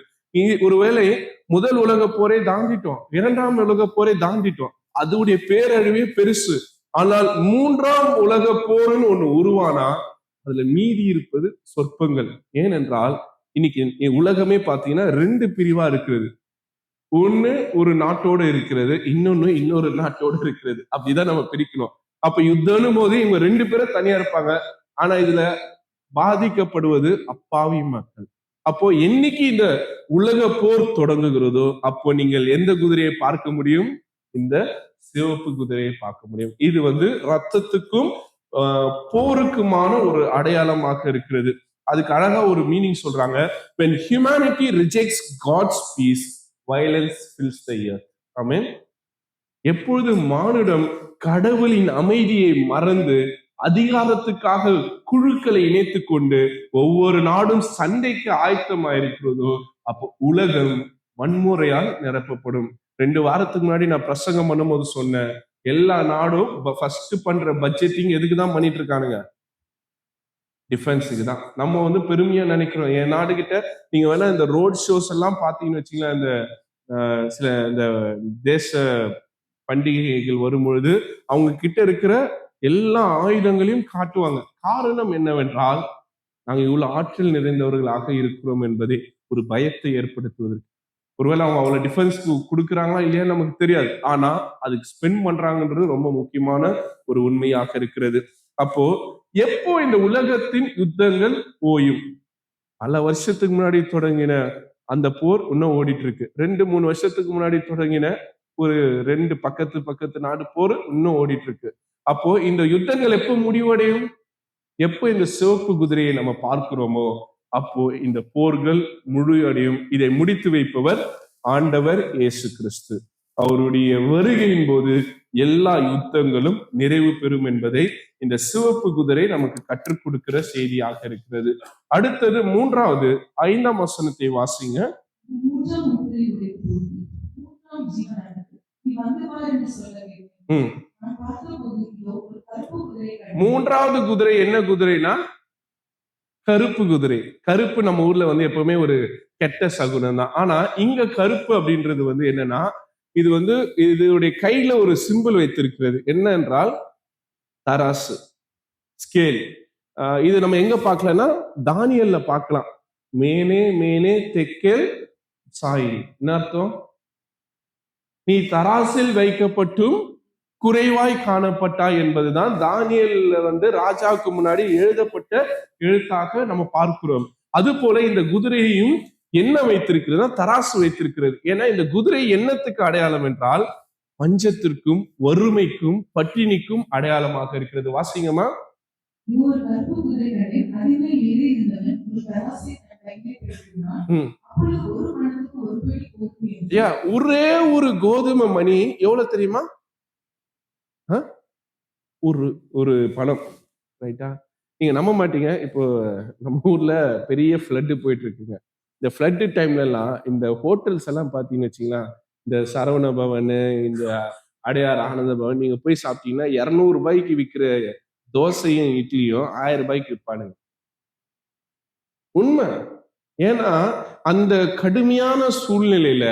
ஒருவேளை முதல் உலக போரை தாண்டிட்டோம், 2ஆம் உலக போரை தாண்டிட்டோம், அதோடைய பேரழிவே பெருசு. ஆனால் 3ஆம் உலக போர்னு ஒண்ணு உருவானா அதுல மீதி இருப்பது சொற்பங்கள். ஏனென்றால் இன்னைக்கு உலகமே பாத்தீங்கன்னா 2 பிரிவா இருக்கிறது. ஒண்ணு ஒரு நாட்டோடு இருக்கிறது, இன்னொரு நாட்டோடு இருக்கிறது. அப்படிதான் நம்ம பிரிக்கணும். அப்ப யுத்தம் போது இவங்க 2 பேரும் தனியா இருப்பாங்க. ஆனா இதுல பாதிக்கப்படுவது அப்பாவி மக்கள். அப்போ என்னைக்கு இந்த உலக போர் தொடங்குகிறதோ அப்போ நீங்கள் எந்த குதிரையை பார்க்க முடியும்? இந்த சிவப்பு குதிரையை பார்க்க முடியும். இது வந்து ரத்தத்துக்கும் போருக்குமான ஒரு அடையாளமாக இருக்கிறது. அதுக்கு அழகா ஒரு மீனிங் சொல்றாங்க. when humanity rejects God's peace, violence fills the earth. ஆமென். எப்பொழுது மானுடம் கடவுளின் அமைதியை மறந்து அதிகாரத்துக்காக குழுக்களை இணைத்து கொண்டு ஒவ்வொரு நாடும் சண்டைக்கு ஆயத்தமாயிருக்கிறதோ அப்போ உலகம் வன்முறையால் நிரப்பப்படும். 2 வாரத்துக்கு முன்னாடி நான் பிரசங்கம் பண்ணும்போது சொன்னேன், எல்லா நாடும் ஃபர்ஸ்ட் பண்ற பட்ஜெட்டிங் எதுக்குதான் பண்ணிட்டு இருக்கானுங்க? டிஃபென்ஸுக்கு தான். நம்ம வந்து பெருமையா நினைக்கிறோம். என் நாடு கிட்ட நீங்க வேணா இந்த ரோட் ஷோஸ் எல்லாம் பாத்தீங்கன்னு வச்சுங்களேன், இந்த சில இந்த தேச பண்டிகைகள் வரும்பொழுது அவங்க கிட்ட இருக்கிற எல்லா ஆயுதங்களையும் காட்டுவாங்க. காரணம் என்னவென்றால் நாங்க இவ்வளவு ஆற்றல் நிறைந்தவர்களாக இருக்கிறோம் என்பதை ஒரு பயத்தை ஏற்படுத்துவதற்கு. ஒருவேளை அவங்க அவ்வளவு டிஃபென்ஸ்க்கு கொடுக்குறாங்களா இல்லையா நமக்கு தெரியாது, ஆனா அதுக்கு ஸ்பெண்ட் பண்றாங்கன்றது ரொம்ப முக்கியமான ஒரு உண்மையாக இருக்கிறது. அப்போ எப்போ இந்த உலகத்தின் யுத்தங்கள் ஓயும்? பல வருஷத்துக்கு முன்னாடி தொடங்கின அந்த போர் இன்னும் ஓடிட்டு இருக்கு. 2-3 வருஷத்துக்கு முன்னாடி தொடங்கின ஒரு 2 பக்கத்து நாடு போர் இன்னும் ஓடிட்டு இருக்கு. அப்போ இந்த யுத்தங்கள் எப்போ முடிவடையும்? எப்போ இந்த சிவப்பு குதிரையை நம்ம பார்க்கிறோமோ அப்போ இந்த போர்கள் முழுவடையும். இதை முடித்து வைப்பவர் ஆண்டவர் இயேசு கிறிஸ்து. அவருடைய வருகையின் போது எல்லா யுத்தங்களும் நிறைவு பெறும் என்பதை இந்த சிவப்பு குதிரை நமக்கு கற்றுக் கொடுக்கிற செய்தியாக இருக்கிறது. அடுத்தது 3வது 5ஆம் வசனத்தை வாசிங்க. 3வது குதிரை என்ன குதிரைனா கருப்பு குதிரை. கருப்பு நம்ம ஊர்ல வந்து எப்பவுமே ஒரு கெட்ட சகுனம் தான். ஆனா இங்க கருப்பு அப்படின்றது வந்து என்னன்னா, இது வந்து இதோடைய கையில ஒரு சிம்பிள் வைத்திருக்கிறது. என்ன என்றால் தராசு, ஸ்கேல். இது நம்ம எங்க பார்க்கலன்னா தானியல்ல பார்க்கலாம். மேனே தெக்கேல் சாயி. என்ன அர்த்தம்? நீ தராசில் வைக்கப்பட்டும் குறைவாய் காணப்பட்டாய் என்பதுதான் தானியல்ல வந்து ராஜாவுக்கு முன்னாடி எழுதப்பட்ட எழுத்தாக நம்ம பார்க்கிறோம். அது போல இந்த குதிரையையும் என்ன வைத்திருக்கிறதா? தராசு வைத்திருக்கிறது. ஏன்னா இந்த குதிரை என்னத்துக்கு அடையாளம் என்றால் பஞ்சத்திற்கும் வறுமைக்கும் பட்டினிக்கும் அடையாளமாக இருக்கிறது. வாசிங்கம்மா. ஒரே ஒரு கோதுமை மணி எவ்வளவு தெரியுமா? ஒரு பணம். ரைட்டா? நீங்க நம்ப மாட்டீங்க. இப்போ நம்ம ஊர்ல பெரிய ஃப்ளட் போயிட்டு இருக்குங்க. இந்த ஃப்ளட் டைம்ல எல்லாம் இந்த ஹோட்டல்ஸ் எல்லாம் பாத்தீங்கன்னு வச்சுங்களேன், இந்த சரவண பவன், இந்த அடையார் ஆனந்த பவன், நீங்க போய் சாப்பிட்டீங்கன்னா 200 ரூபாய்க்கு விற்கிற தோசையும் இட்லியும் 1000 ரூபாய்க்கு விற்பானுங்க. உண்மை. ஏன்னா அந்த கடுமையான சூழ்நிலையில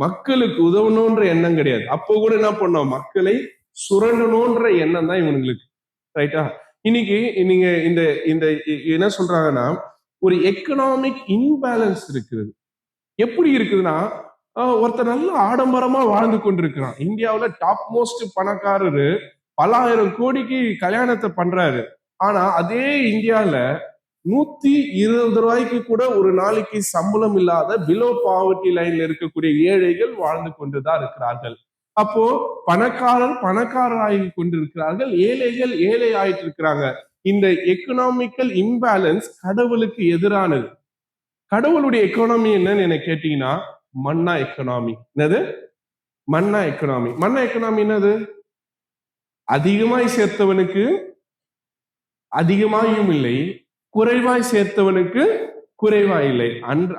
மக்களுக்கு உதவணும்ன்ற எண்ணம் கிடையாது. அப்போ கூட என்ன பண்ணோம்? மக்களை சுரண்டணும்ன்ற எண்ணம் தான் இவங்களுக்கு. ரைட்டா? இன்னைக்கு நீங்க இந்த இந்த என்ன சொல்றாங்கன்னா ஒரு எக்கனாமிக் இன்பேலன்ஸ் இருக்குது. எப்படி இருக்குதுன்னா, ஒருத்தர் நல்ல ஆடம்பரமா வாழ்ந்து கொண்டிருக்கிறான். இந்தியாவுல டாப் மோஸ்ட் பணக்காரரு பல ஆயிரம் கோடிக்கு கல்யாணத்தை பண்றாரு. ஆனா அதே இந்தியால 120 கூட ஒரு நாளைக்கு சம்பளம் இல்லாத பிலோ பாவர்ட்டி லைன்ல இருக்கக்கூடிய ஏழைகள் வாழ்ந்து கொண்டுதான் இருக்கிறார்கள். அப்போ பணக்காரர் ஆகி கொண்டிருக்கிறார்கள், ஏழைகள் ஏழை ஆயிட்டு இருக்கிறாங்க. இந்த எக்கனாமிக்கல் இம்பேலன்ஸ் கடவுளுக்கு எதிரானது. கடவுளுடைய எக்கானமி என்னன்னு என்ன கேட்டீங்கன்னா மன்னா எக்கனாமி. என்னது மன்னா எக்கனாமி? மன்னா எக்கனாமி என்னது? அதிகமாய் சேர்த்தவனுக்கு அதிகமாயும் இல்லை, குறைவாய் சேர்த்தவனுக்கு குறைவாய் இல்லை.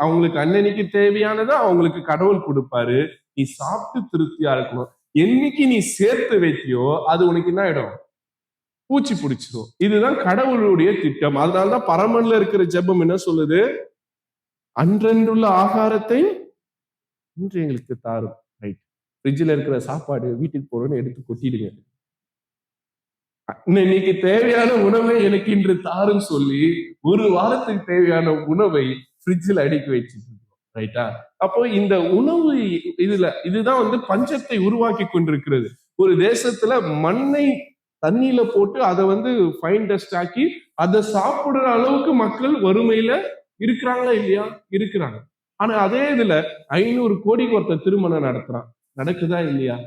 அவங்களுக்கு அன்னன்னைக்கு தேவையானதை அவங்களுக்கு கடவுள் கொடுப்பாரு. நீ சாப்பிட்டு திருப்தியா இருக்கணும். என்னைக்கு நீ சேர்த்து வைத்தியோ அது உனக்கு என்ன ஆயிடும்? பூச்சி பிடிச்சிடும். இதுதான் கடவுளுடைய திட்டம். அதனாலதான் பரமன்ல இருக்கிற ஜெபம் என்ன சொல்லுது? அன்றன்றுள்ள ஆகாரத்தை இன்று எங்களுக்கு தாரும். ரைட். ஃப்ரிட்ஜில் இருக்கிற சாப்பாடு வீட்டுக்கு போறோம்னு எடுத்து கொட்டிடுங்க. இன்னைக்கு தேவையான உணவை எனக்கு இன்று தாருன்னு சொல்லி ஒரு வாரத்துக்கு தேவையான உணவை ஃப்ரிட்ஜில் அடுக்கி வச்சுட்டு இருக்கோம். ரைட்டா? அப்போ இந்த உணவு இதுதான் பஞ்சத்தை உருவாக்கி கொண்டிருக்கிறது. ஒரு தேசத்துல மண்ணை தண்ணியில போட்டு அதை ஃபைன் டஸ்ட் ஆக்கி அதை சாப்பிடுற அளவுக்கு மக்கள் வறுமையில இருக்கிறாங்களா இல்லையா? இருக்கிறாங்க. ஆனா அதே இதுல 500 கோடிக்கு ஒருத்தர் திருமணம் நடத்துறான். நடக்குதா இல்லையா?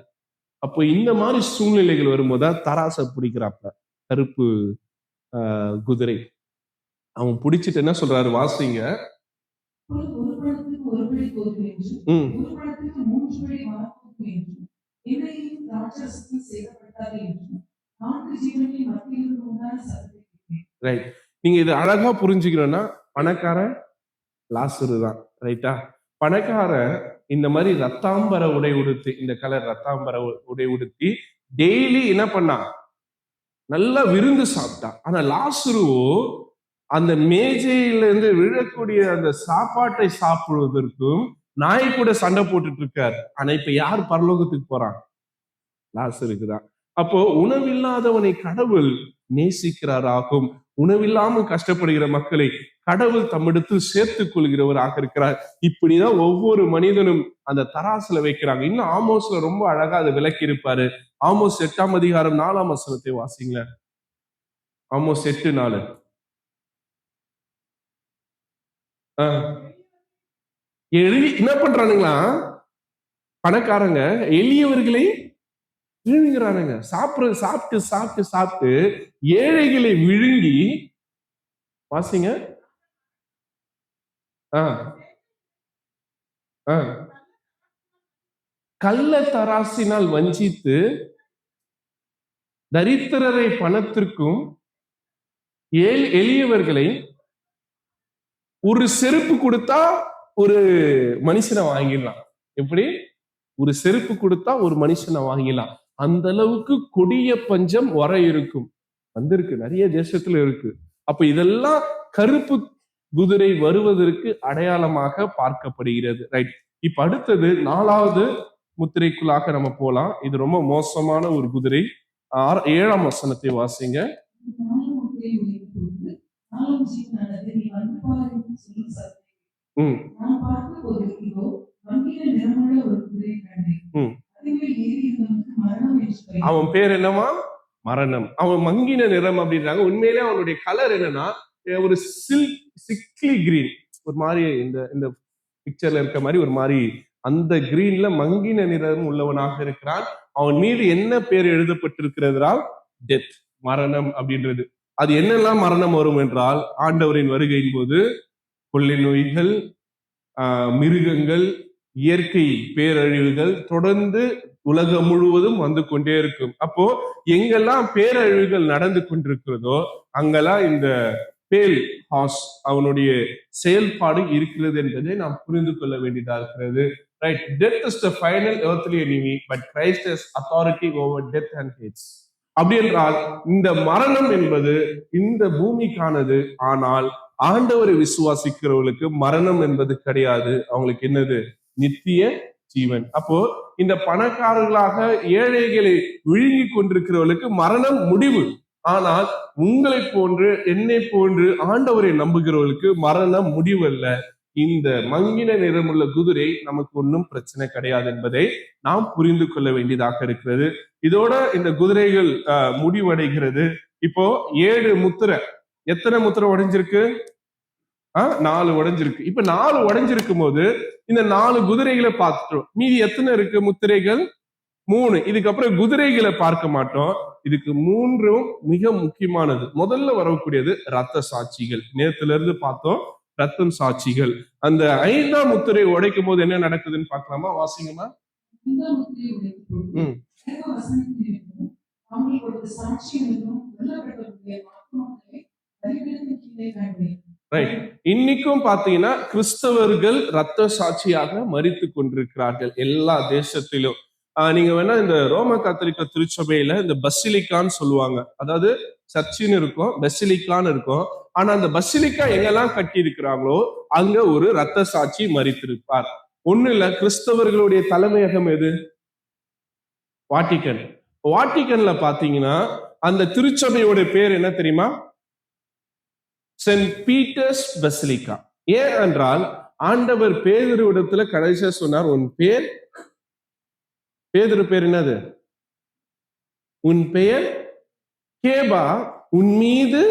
அப்போ இந்த மாதிரி சூழ்நிலைகள் வரும்போதுதான் தராசை பிடிக்கிறாப்ல கருப்பு குதிரை. அவன் பிடிச்சிட்டு என்ன சொல்றாரு? வாசிங்க. ரைட். நீங்க இது அழகா புரிஞ்சுக்கணும்னா பணக்காரன் லாசரு தான். ரைட்டா? பணக்காரன் இந்த மாதிரி ரத்தாம்பர உடை உடுத்தி, இந்த கலர் ரத்தாம்பர உடை உடுத்தி டெய்லி என்ன பண்ணா? நல்லா விருந்து சாப்பிட்டான். ஆனா லாசருவோ அந்த மேஜையிலிருந்து விழக்கூடிய அந்த சாப்பாட்டை சாப்பிடுவதற்கும் நாய் கூட சண்டை போட்டுட்டு இருக்காரு. ஆனா இப்ப யார் பரலோகத்துக்கு போறான்? லாசருக்கு தான். அப்போ உணவில்லாதவனை கடவுள் நேசிக்கிறாராகும். உணவில்லாமல் கஷ்டப்படுகிற மக்களை கடவுள் தம்மிடத்தில் சேர்த்துக் கொள்கிறவராக இருக்கிறார். இப்படிதான் ஒவ்வொரு மனிதனும் அந்த தராசுல வைக்கிறாங்க. இன்னும் ஆமோஸ்ல ரொம்ப அழகா அதை விளக்கி இருப்பாரு. ஆமோஸ் 8ஆம் அதிகாரம் 4ஆம் வசனத்தை வாசிங்களேன். ஆமோஸ் 8:4. என்ன பண்றானுங்களா பணக்காரங்க? எளியவர்களை விழுங்குறானுங்க. சாப்பிட்டு ஏழைகளை விழுங்கி, வாசிங்க. கள்ள தராசினால் வஞ்சித்து தரித்திரரை பணத்திற்கும் எளியவர்களை ஒரு செருப்பு கொடுத்தா ஒரு மனுஷனை வாங்கிடலாம். எப்படி? ஒரு செருப்பு கொடுத்தா ஒரு மனுஷனை வாங்கிடலாம். அந்த அளவுக்கு கொடிய பஞ்சம் வர இருக்கும். வந்திருக்கு, நிறைய தேசத்துல இருக்கு. அப்ப இதெல்லாம் கருப்பு குதிரை வருவதற்கு அடையாளமாக பார்க்கப்படுகிறது. ரைட். இப்ப அடுத்தது 4வது முத்திரைக்குள்ளாக நம்ம போலாம். இது ரொம்ப மோசமான ஒரு குதிரை. 7ஆம் வசனத்தை வாசிங்க. அவன் பேர் என்னவா? மரணம். அவன் மங்கின நிறம் அப்படின்றாங்க. உண்மையிலே அவனுடைய கலர் என்னன்னா ஒரு சிக்லி கிரீன், ஒரு மாதிரி இந்த பிக்சர்ல இருக்க மாதிரி ஒரு மாதிரி அந்த கிரீன்ல மங்கின நிறம் உள்ளவனாக இருக்கிறான். அவன் மீது என்ன பேர் எழுதப்பட்டிருக்கிறதால்? டெத், மரணம் அப்படின்றது. அது என்னெல்லாம் மரணம் வரும் என்றால், ஆண்டவரின் வருகையின் போது கொள்ளை நோய்கள், மிருகங்கள், இயற்கை பேரழிவுகள் தொடர்ந்து உலகம் முழுவதும் வந்து கொண்டே இருக்கும். அப்போ எங்கெல்லாம் பேரழிவுகள் நடந்து கொண்டிருக்கிறதோ அங்கெல்லாம் இந்த பேல் ஹார்ஸ் அவனுடைய செயல்பாடு இருக்கிறது என்பதை நாம் புரிந்து கொள்ள வேண்டியதா இருக்கிறது. Right. Death is the final earthly enemy, but Christ has authority over death and hate. அப்படி என்றால் இந்த மரணம் என்பது இந்த பூமிக்கானது. ஆனால் ஆண்டவரை விசுவாசிக்கிறவர்களுக்கு மரணம் என்பது கிடையாது. அவங்களுக்கு என்னது? நித்திய ஜீவன். அப்போ இந்த பணக்காரர்களாக ஏழைகளை விழுங்கி கொண்டிருக்கிறவர்களுக்கு மரணம் முடிவு. ஆனால் உங்களை போன்று என்னை போன்று ஆண்டவரை நம்புகிறவர்களுக்கு மரணம் முடிவல்ல. இந்த மங்கின நிறமுள்ள குதிரை நமக்கு ஒன்றும் பிரச்சனை கிடையாது என்பதை நாம் புரிந்து கொள்ள வேண்டியதாக இருக்கிறது. இதோட இந்த குதிரைகள் முடிவடைகிறது. இப்போ 7 முத்திரை எத்தனை முத்திரை உடைஞ்சிருக்கு? 4 உடைஞ்சிருக்கு. இப்ப 4 உடைஞ்சிருக்கும் போது இந்த 4 குதிரைகளை பார்த்துட்டோம். மீதி எத்தனை இருக்கு முத்திரைகள்? 3. இதுக்கப்புறம் குதிரைகளை பார்க்க மாட்டோம். இதுக்கு 3ம் மிக முக்கியமானது. முதல்ல வரக்கூடியது ரத்த சாட்சிகள். நேத்துல இருந்து பார்த்தோம் ரத்தம் சாட்சிகள். அந்த 5ஆம் முத்திரை உடைக்கும் போது என்ன நடக்குதுன்னு பார்க்கலாமா? வாசிங்கம்மா. ரைட். இன்னைக்கும் பாத்தீங்கன்னா கிறிஸ்தவர்கள் ரத்த சாட்சியாக மரித்து கொண்டிருக்கிறார்கள் எல்லா தேசத்திலும். நீங்க வேணா இந்த ரோம கத்தோலிக்க திருச்சபையில இந்த பசிலிக்கான்னு சொல்லுவாங்க. அதாவது சர்ச்சின்னு இருக்கும், பசிலிக்கான்னு இருக்கும். ஆனா அந்த பசிலிக்கா எங்கெல்லாம் கட்டி இருக்கிறாங்களோ அங்க ஒரு ரத்த சாட்சி மரித்திருப்பார். ஒண்ணு இல்ல, கிறிஸ்தவர்களுடைய தலைமையகம் எது? வாட்டிகன். வாட்டிகன்ல பாத்தீங்கன்னா அந்த திருச்சபையோட பேர் என்ன தெரியுமா? Saint Peter's Basilica. ஏன் என்றால் ஆண்டவர் பேதுரு இடத்துல கடைசியா சொன்னார், உன் பேர், பேதுரு பேர் என்னது? உன் பெயர் கேபா, உன் மீது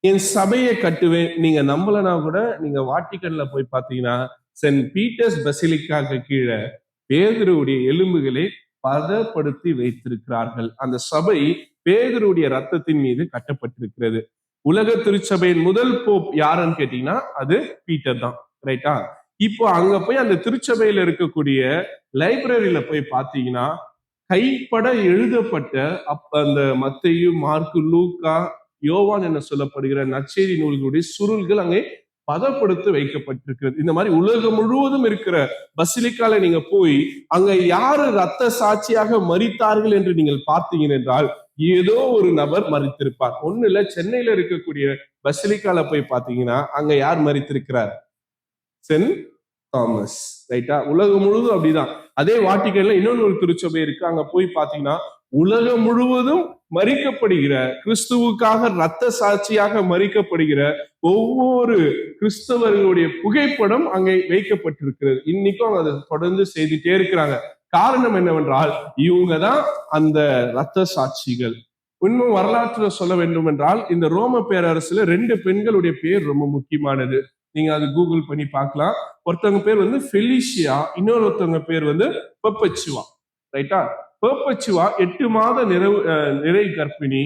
என் சபையை கட்டுவேன். நீங்க நம்பலனா கூட நீங்க வாட்டிகன்ல போய் பாத்தீங்கன்னா சென்ட் பீட்டர்ஸ் பசிலிக்காக்கு கீழே பேதுருடைய எலும்புகளை பதப்படுத்தி வைத்திருக்கிறார்கள். அந்த சபை பேதுருடைய ரத்தத்தின் மீது கட்டப்பட்டிருக்கிறது. உலக திருச்சபையின் முதல் போப் யாருன்னு கேட்டீங்கன்னா அது பீட்டர் தான். ரைட்டா? இப்போ அங்க போய் அந்த திருச்சபையில இருக்கக்கூடிய லைப்ரரியில போய் பாத்தீங்கன்னா கைப்பட எழுதப்பட்ட அந்த மத்தேயு, மார்க்கு, லூக்கா, யோவான் என சொல்லப்படுகிற நற்செய்தி நூல்களுடைய சுருள்கள் அங்கே பதப்படுத்தி வைக்கப்பட்டிருக்கிறது. இந்த மாதிரி உலகம் முழுவதும் இருக்கிற பசிலிக்கால நீங்க போய் அங்க யாரு ரத்த சாட்சியாக மரித்தார்கள் என்று நீங்கள் பார்த்தீங்க என்றால் ஏதோ ஒரு நபர் மரித்திருப்பார். ஒண்ணு இல்ல, சென்னையில இருக்கக்கூடிய பசிலிக்கால போய் பாத்தீங்கன்னா அங்க யார் மரித்திருக்கிறார்? Send Thomas. ரைட்டா? உலகம் முழுவதும் அப்படிதான். அதே வாட்டிகன்ல இன்னொன்னு ஒரு திருச்சபை இருக்கு. அங்க போய் பாத்தீங்கன்னா உலகம் முழுவதும் மரிக்கப்படுகிற, கிறிஸ்துவுக்காக ரத்த சாட்சியாக மரிக்கப்படுகிற ஒவ்வொரு கிறிஸ்தவர்களுடைய புகைப்படம் அங்கே வைக்கப்பட்டிருக்கிறது. இன்னைக்கும் அதை தொடர்ந்து செய்துட்டே இருக்கிறாங்க. காரணம் என்னவென்றால் இவங்க தான் அந்த ரத்த சாட்சிகள். இன்னும் வரலாற்றுல சொல்ல வேண்டும் என்றால் இந்த ரோம பேரரசுல 2 பெண்களுடைய பேர் ரொம்ப முக்கியமானது. நீங்க அது கூகுள் பண்ணி பார்க்கலாம். ஒருத்தவங்க பேர் வந்து ஃபெலிஷியா, இன்னொருத்தவங்க பேர் வந்து பெர்பச்சுவா. ரைட்டா? பெர்பச்சுவா 8 மாத நிறை கர்ப்பிணி.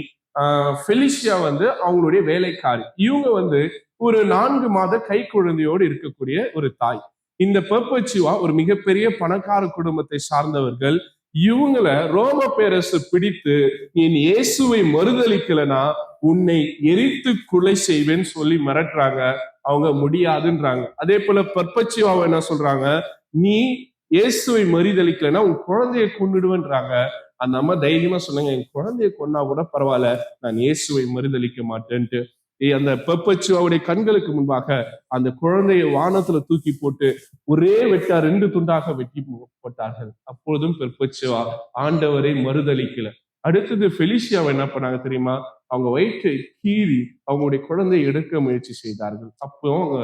ஃபெலிஷியா வந்து அவங்களுடைய வேலைக்காரி. இவங்க வந்து ஒரு 4 மாத கை குழந்தையோடு இருக்கக்கூடிய ஒரு தாய். இந்த பெர்பச்சுவா ஒரு மிகப்பெரிய பணக்கார குடும்பத்தை சார்ந்தவர்கள். இவங்கள ரோம பேரரசு பிடித்து நீ இயேசுவை மறுதலிக்கலனா உன்னை எரித்து கொலை செய்வேன்னு சொல்லி மிரட்டுறாங்க. அவங்க முடியாதுன்றாங்க. அதே போல பெர்பச்சுவாவை என்ன சொல்றாங்க, நீ இயேசுவை மறுதலிக்கலனா உன் குழந்தையை கொன்னுடுவேன்றாங்க. அந்த அம்மா தைரியமா சொன்னாங்க, என் குழந்தைய கொன்னா கூட பரவாயில்ல, நான் இயேசுவை மறுதலிக்க மாட்டேன்ட்டு. அந்த பெர்பச்சுவாவுடைய கண்களுக்கு முன்பாக அந்த குழந்தையை வானத்துல தூக்கி போட்டு ஒரே வெட்டா 2 துண்டாக வெட்டி போட்டார்கள். அப்பொழுதும் பெர்பச்சுவா ஆண்டவரை மறுதலிக்கல. அடுத்தது ஃபெலிஷியாவை என்ன பண்ணாங்க தெரியுமா? அவங்க வயிற்றை கீறி அவங்களுடைய குழந்தையை எடுக்க முயற்சி செய்தார்கள். அப்போ அவங்க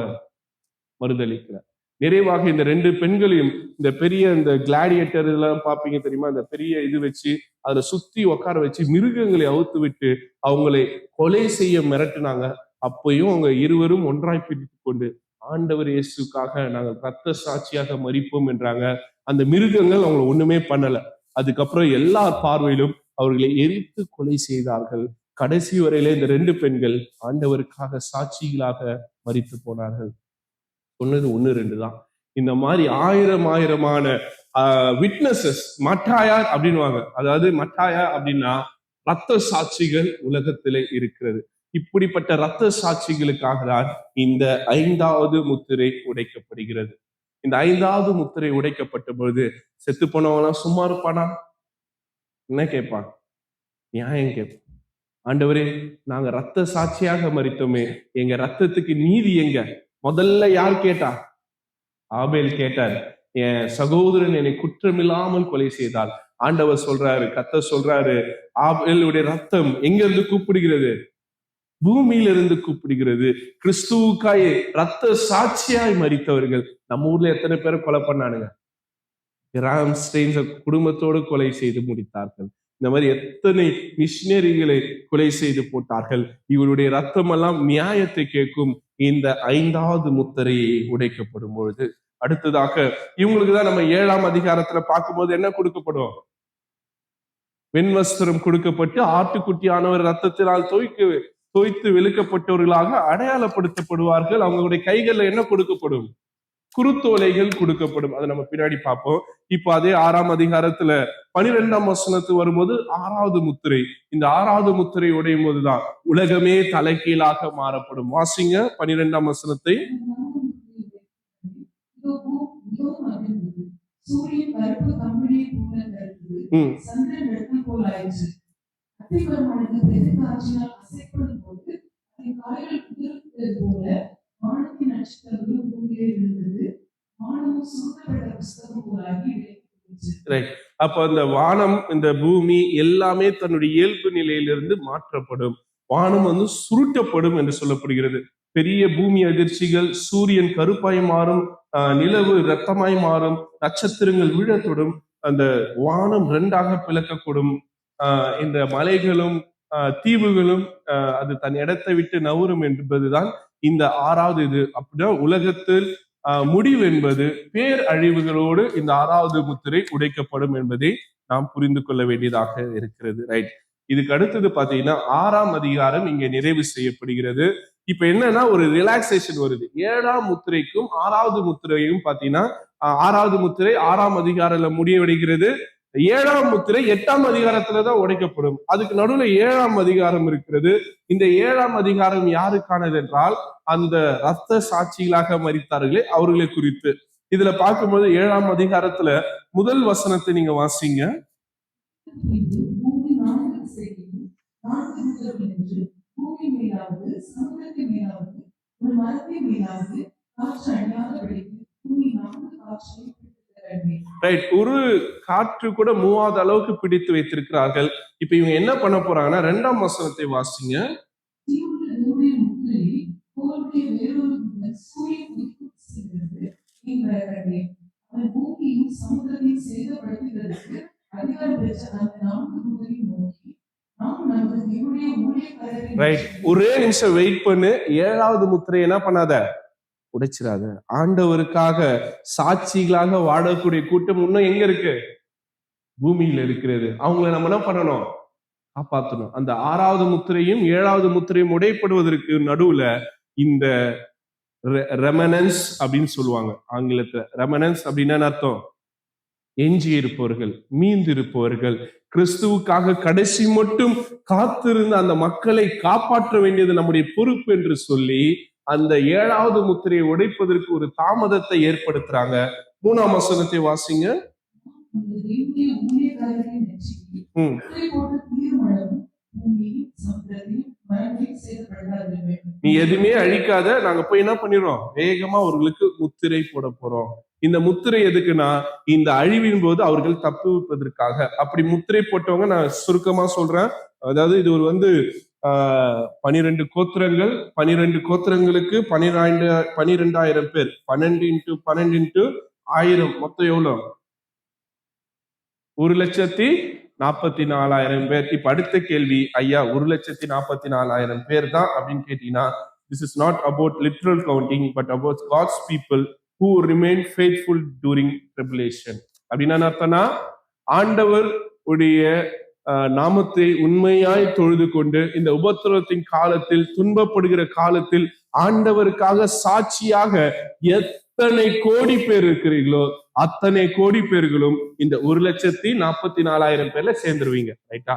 மறுதலிக்கல. நிறைவாக இந்த 2 பெண்களையும் இந்த பெரிய இந்த கிளாடியேட்டர் இதெல்லாம் பாப்பீங்க தெரியுமா? இந்த பெரிய இது வச்சு அதுல சுத்தி உட்கார வச்சு மிருகங்களை அவுத்து விட்டு அவங்களை கொலை செய்ய மிரட்டினாங்க. அப்பயும் அவங்க இருவரும் ஒன்றாய் பிடித்து கொண்டு ஆண்டவர் இயேசுக்காக நாங்கள் ரத்த சாட்சியாக மரிப்போம் என்றாங்க. அந்த மிருகங்கள் அவங்களை ஒண்ணுமே பண்ணல. அதுக்கப்புறம் எல்லா பார்வையிலும் அவர்களை எரித்து கொலை செய்தார்கள். கடைசி வரையில இந்த 2 பெண்கள் ஆண்டவருக்காக சாட்சிகளாக மரித்து போனார்கள். சொன்னது 1, 2 தான். இந்த மாதிரி ஆயிரமான விட்னஸஸ், மட்டாயார் அப்படின்வாங்க. அதாவது மட்டாயா அப்படின்னா ரத்த சாட்சிகள் உலகத்திலே இருக்கிறது. இப்படிப்பட்ட ரத்த சாட்சிகளுக்காக தான் இந்த 5வது முத்திரை உடைக்கப்படுகிறது. இந்த 5வது முத்திரை உடைக்கப்பட்ட பொழுது செத்து போனவனா சும்மா இருப்பானா? என்ன கேட்பான்? நியாயம் கேட்பான். ஆண்டவரே, நாங்க ரத்த சாட்சியாக மரித்தோமே, எங்க ரத்தத்துக்கு நீதி எங்க? முதல்ல யார் கேட்டா? ஆபேல் கேட்டார். என் சகோதரன் என்னை குற்றமில்லாமல் கொலை செய்தால் ஆண்டவர் சொல்றாரு, கர்த்தர் சொல்றாரு, ஆபேலுடைய ரத்தம் எங்க இருந்து கூப்பிடுகிறது? பூமியிலிருந்து கூப்பிடுகிறது. கிறிஸ்துவுக்காய் ரத்த சாட்சியாய் மரித்தவர்கள் நம்ம ஊர்ல எத்தனை பேரை கொலை பண்ணானுங்க? ராம்ஸ்டெயின்ஸ குடும்பத்தோடு கொலை செய்து முடித்தார்கள். இந்த மாதிரி எத்தனை மிஷினரிகளை கொலை செய்து போட்டார்கள். இவருடைய ரத்தம் எல்லாம் நியாயத்தை கேட்கும் இந்த 5வது முத்திரையை உடைக்கப்படும் பொழுது. அடுத்ததாக இவங்களுக்கு தான் நம்ம 7ஆம் அதிகாரத்துல பார்க்கும்போது என்ன கொடுக்கப்படும்? வெண்வஸ்திரம் கொடுக்கப்பட்டு ஆட்டுக்குட்டியானவர் ரத்தத்தினால் தோய்த்து வெளுக்கப்பட்டவர்களாக அடையாளப்படுத்தப்படுவார்கள். அவங்களுடைய கைகள்ல என்ன கொடுக்கப்படும்? குருத்தோலைகள் கொடுக்கப்படும். அதை நம்ம பின்னாடி பார்ப்போம். இப்போ அதே 6ஆம் அதிகாரத்துல 12ஆம் வசனத்து வரும்போது 6வது முத்திரை. இந்த 6வது முத்திரை உடையும் போதுதான் உலகமே தலைகீழாக மாறப்படும். வாசிங்க 12ஆம் வசனத்தை. சூரியன் கருப்பு கம்பளியை போல கருப்பு, சந்திரன் வெட்டம் போல் ஆயிற்று. அத்திமரமானது பெருங்காற்றினால் அசைப்படும் போது அதன் காய்கள் உதிர்ந்தது போல வானத்தின் நட்சத்திரங்களும் பூமியிலே விழுந்தது. வானமும் சுருட்டப்பட்ட புஸ்தகம் போலாகி விலகிற்று. அப்ப அந்த வானம், இந்த பூமி எல்லாமே தன்னுடைய இயல்பு நிலையிலிருந்து மாற்றப்படும். வானம் வந்து சுருட்டப்படும் என்று சொல்லப்படுகிறது. பெரிய பூமி அதிர்ச்சிகள், சூரியன் கருப்பாய் மாறும், நிலவு இரத்தமாய் மாறும், நட்சத்திரங்கள் விழத்தொடும், அந்த வானம் 2ஆக பிளக்கக்கூடும். இந்த மலைகளும் தீவுகளும் அது தன் இடத்தை விட்டு நவரும் என்பதுதான் இந்த 6வது இது. அப்படின்னா உலகத்தில் முடிவு என்பது பேர் அழிவுகளோடு இந்த 6வது முத்திரை உடைக்கப்படும் என்பதை நாம் புரிந்து கொள்ள வேண்டியதாக இருக்கிறது. ரைட். இதுக்கு அடுத்தது பாத்தீங்கன்னா 6ஆம் அதிகாரம் இங்க நிறைவு செய்யப்படுகிறது. இப்ப என்னன்னா ஒரு ரிலாக்ஸேஷன் வருது. 7ஆம் முத்திரைக்கும் 6வது முத்திரையும் பாத்தீங்கன்னா 6வது முத்திரை 6ஆம் அதிகாரத்துல முடிவடைகிறது. 7ஆம் முத்திரை 8ஆம் அதிகாரத்துலதான் உடைக்கப்படும். அதுக்கு நடுவுல 7ஆம் அதிகாரம் இருக்கிறது. இந்த 7ஆம் அதிகாரம் யாருக்கானது என்றால் அந்த ரத்த சாட்சிகளாக மரித்தார்களே அவர்களை குறித்து. இதுல பார்க்கும்போது 7ஆம் அதிகாரத்துல முதல் வசனத்தை நீங்க வாசிங்க. ரைட். ஒரு காற்று கூட மூவாத அளவுக்கு பிடித்து வைத்திருக்கிறார்கள். இப்ப இவங்க என்ன பண்ண போறாங்கன்னா 2ஆம் வசனத்தை வாசிங்க. ரைட். ஒரே நிமிஷம் வெயிட் பண்ணு. 7வது முத்திரை என்ன பண்ணாத, உடைச்சிடாத. ஆண்டவருக்காக சாட்சிகளாக வாழக்கூடிய கூட்டம் இன்னும் எங்க இருக்கு? பூமியில இருக்கிறது. அவங்கள நம்ம என்ன பண்ணணும்? காப்பாற்றணும். அந்த 6வது முத்திரையும் 7வது முத்திரையும் உடைப்படுவதற்கு நடுவுல இந்த ரெமனன்ஸ் அப்படின்னு சொல்லுவாங்க ஆங்கிலத்துல. ரெமனன்ஸ் அப்படின்னா அர்த்தம் எஞ்சி இருப்பவர்கள், மீந்து இருப்பவர்கள், கிறிஸ்துவுக்காக கடைசி மட்டும் காத்திருந்த அந்த மக்களை காப்பாற்ற வேண்டியது நம்முடைய பொறுப்பு என்று சொல்லி அந்த 7வது முத்திரையை உடைப்பதற்கு ஒரு தாமதத்தை ஏற்படுத்துறாங்க. 3ஆம் வசனத்தை வாசிங்க. நீ எதுவுமே அழிக்காத, நாங்க போய் என்ன பண்ணிடுறோம், வேகமா அவர்களுக்கு முத்திரை போட போறோம். இந்த முத்திரை எதுக்குன்னா இந்த அழிவின் போது அவர்கள் தப்புவிப்பதற்காக. அப்படி முத்திரை போட்டவங்க நான் சுருக்கமா சொல்றேன். அதாவது இது ஒரு 12 கோத்திரங்கள், 12 கோத்திரங்களுக்கு 12,000 பேர், 12 into 12 into 1000, மொத்தம் எவ்வளவு? 1,44,000 பேர். இப்ப அடுத்த கேள்வி, ஐயா 1,44,000 பேர் தான் அப்படின்னு கேட்டீங்கன்னா, this is not about literal counting but about God's people who remain faithful during tribulation. அப்படின்னா அர்த்தம்னா ஆண்டவர் உடைய நாமத்தை உண்மையாய் தொழுது கொண்டு இந்த உபத்திரவத்தின் காலத்தில், துன்பப்படுகிற காலத்தில் ஆண்டவருக்காக சாட்சியாக எத்தனை கோடி பேர் இருக்கிறீர்களோ அத்தனை கோடி பேர்களும் இந்த 1,44,000 பேர்ல சேர்ந்துருவீங்க. ரைட்டா?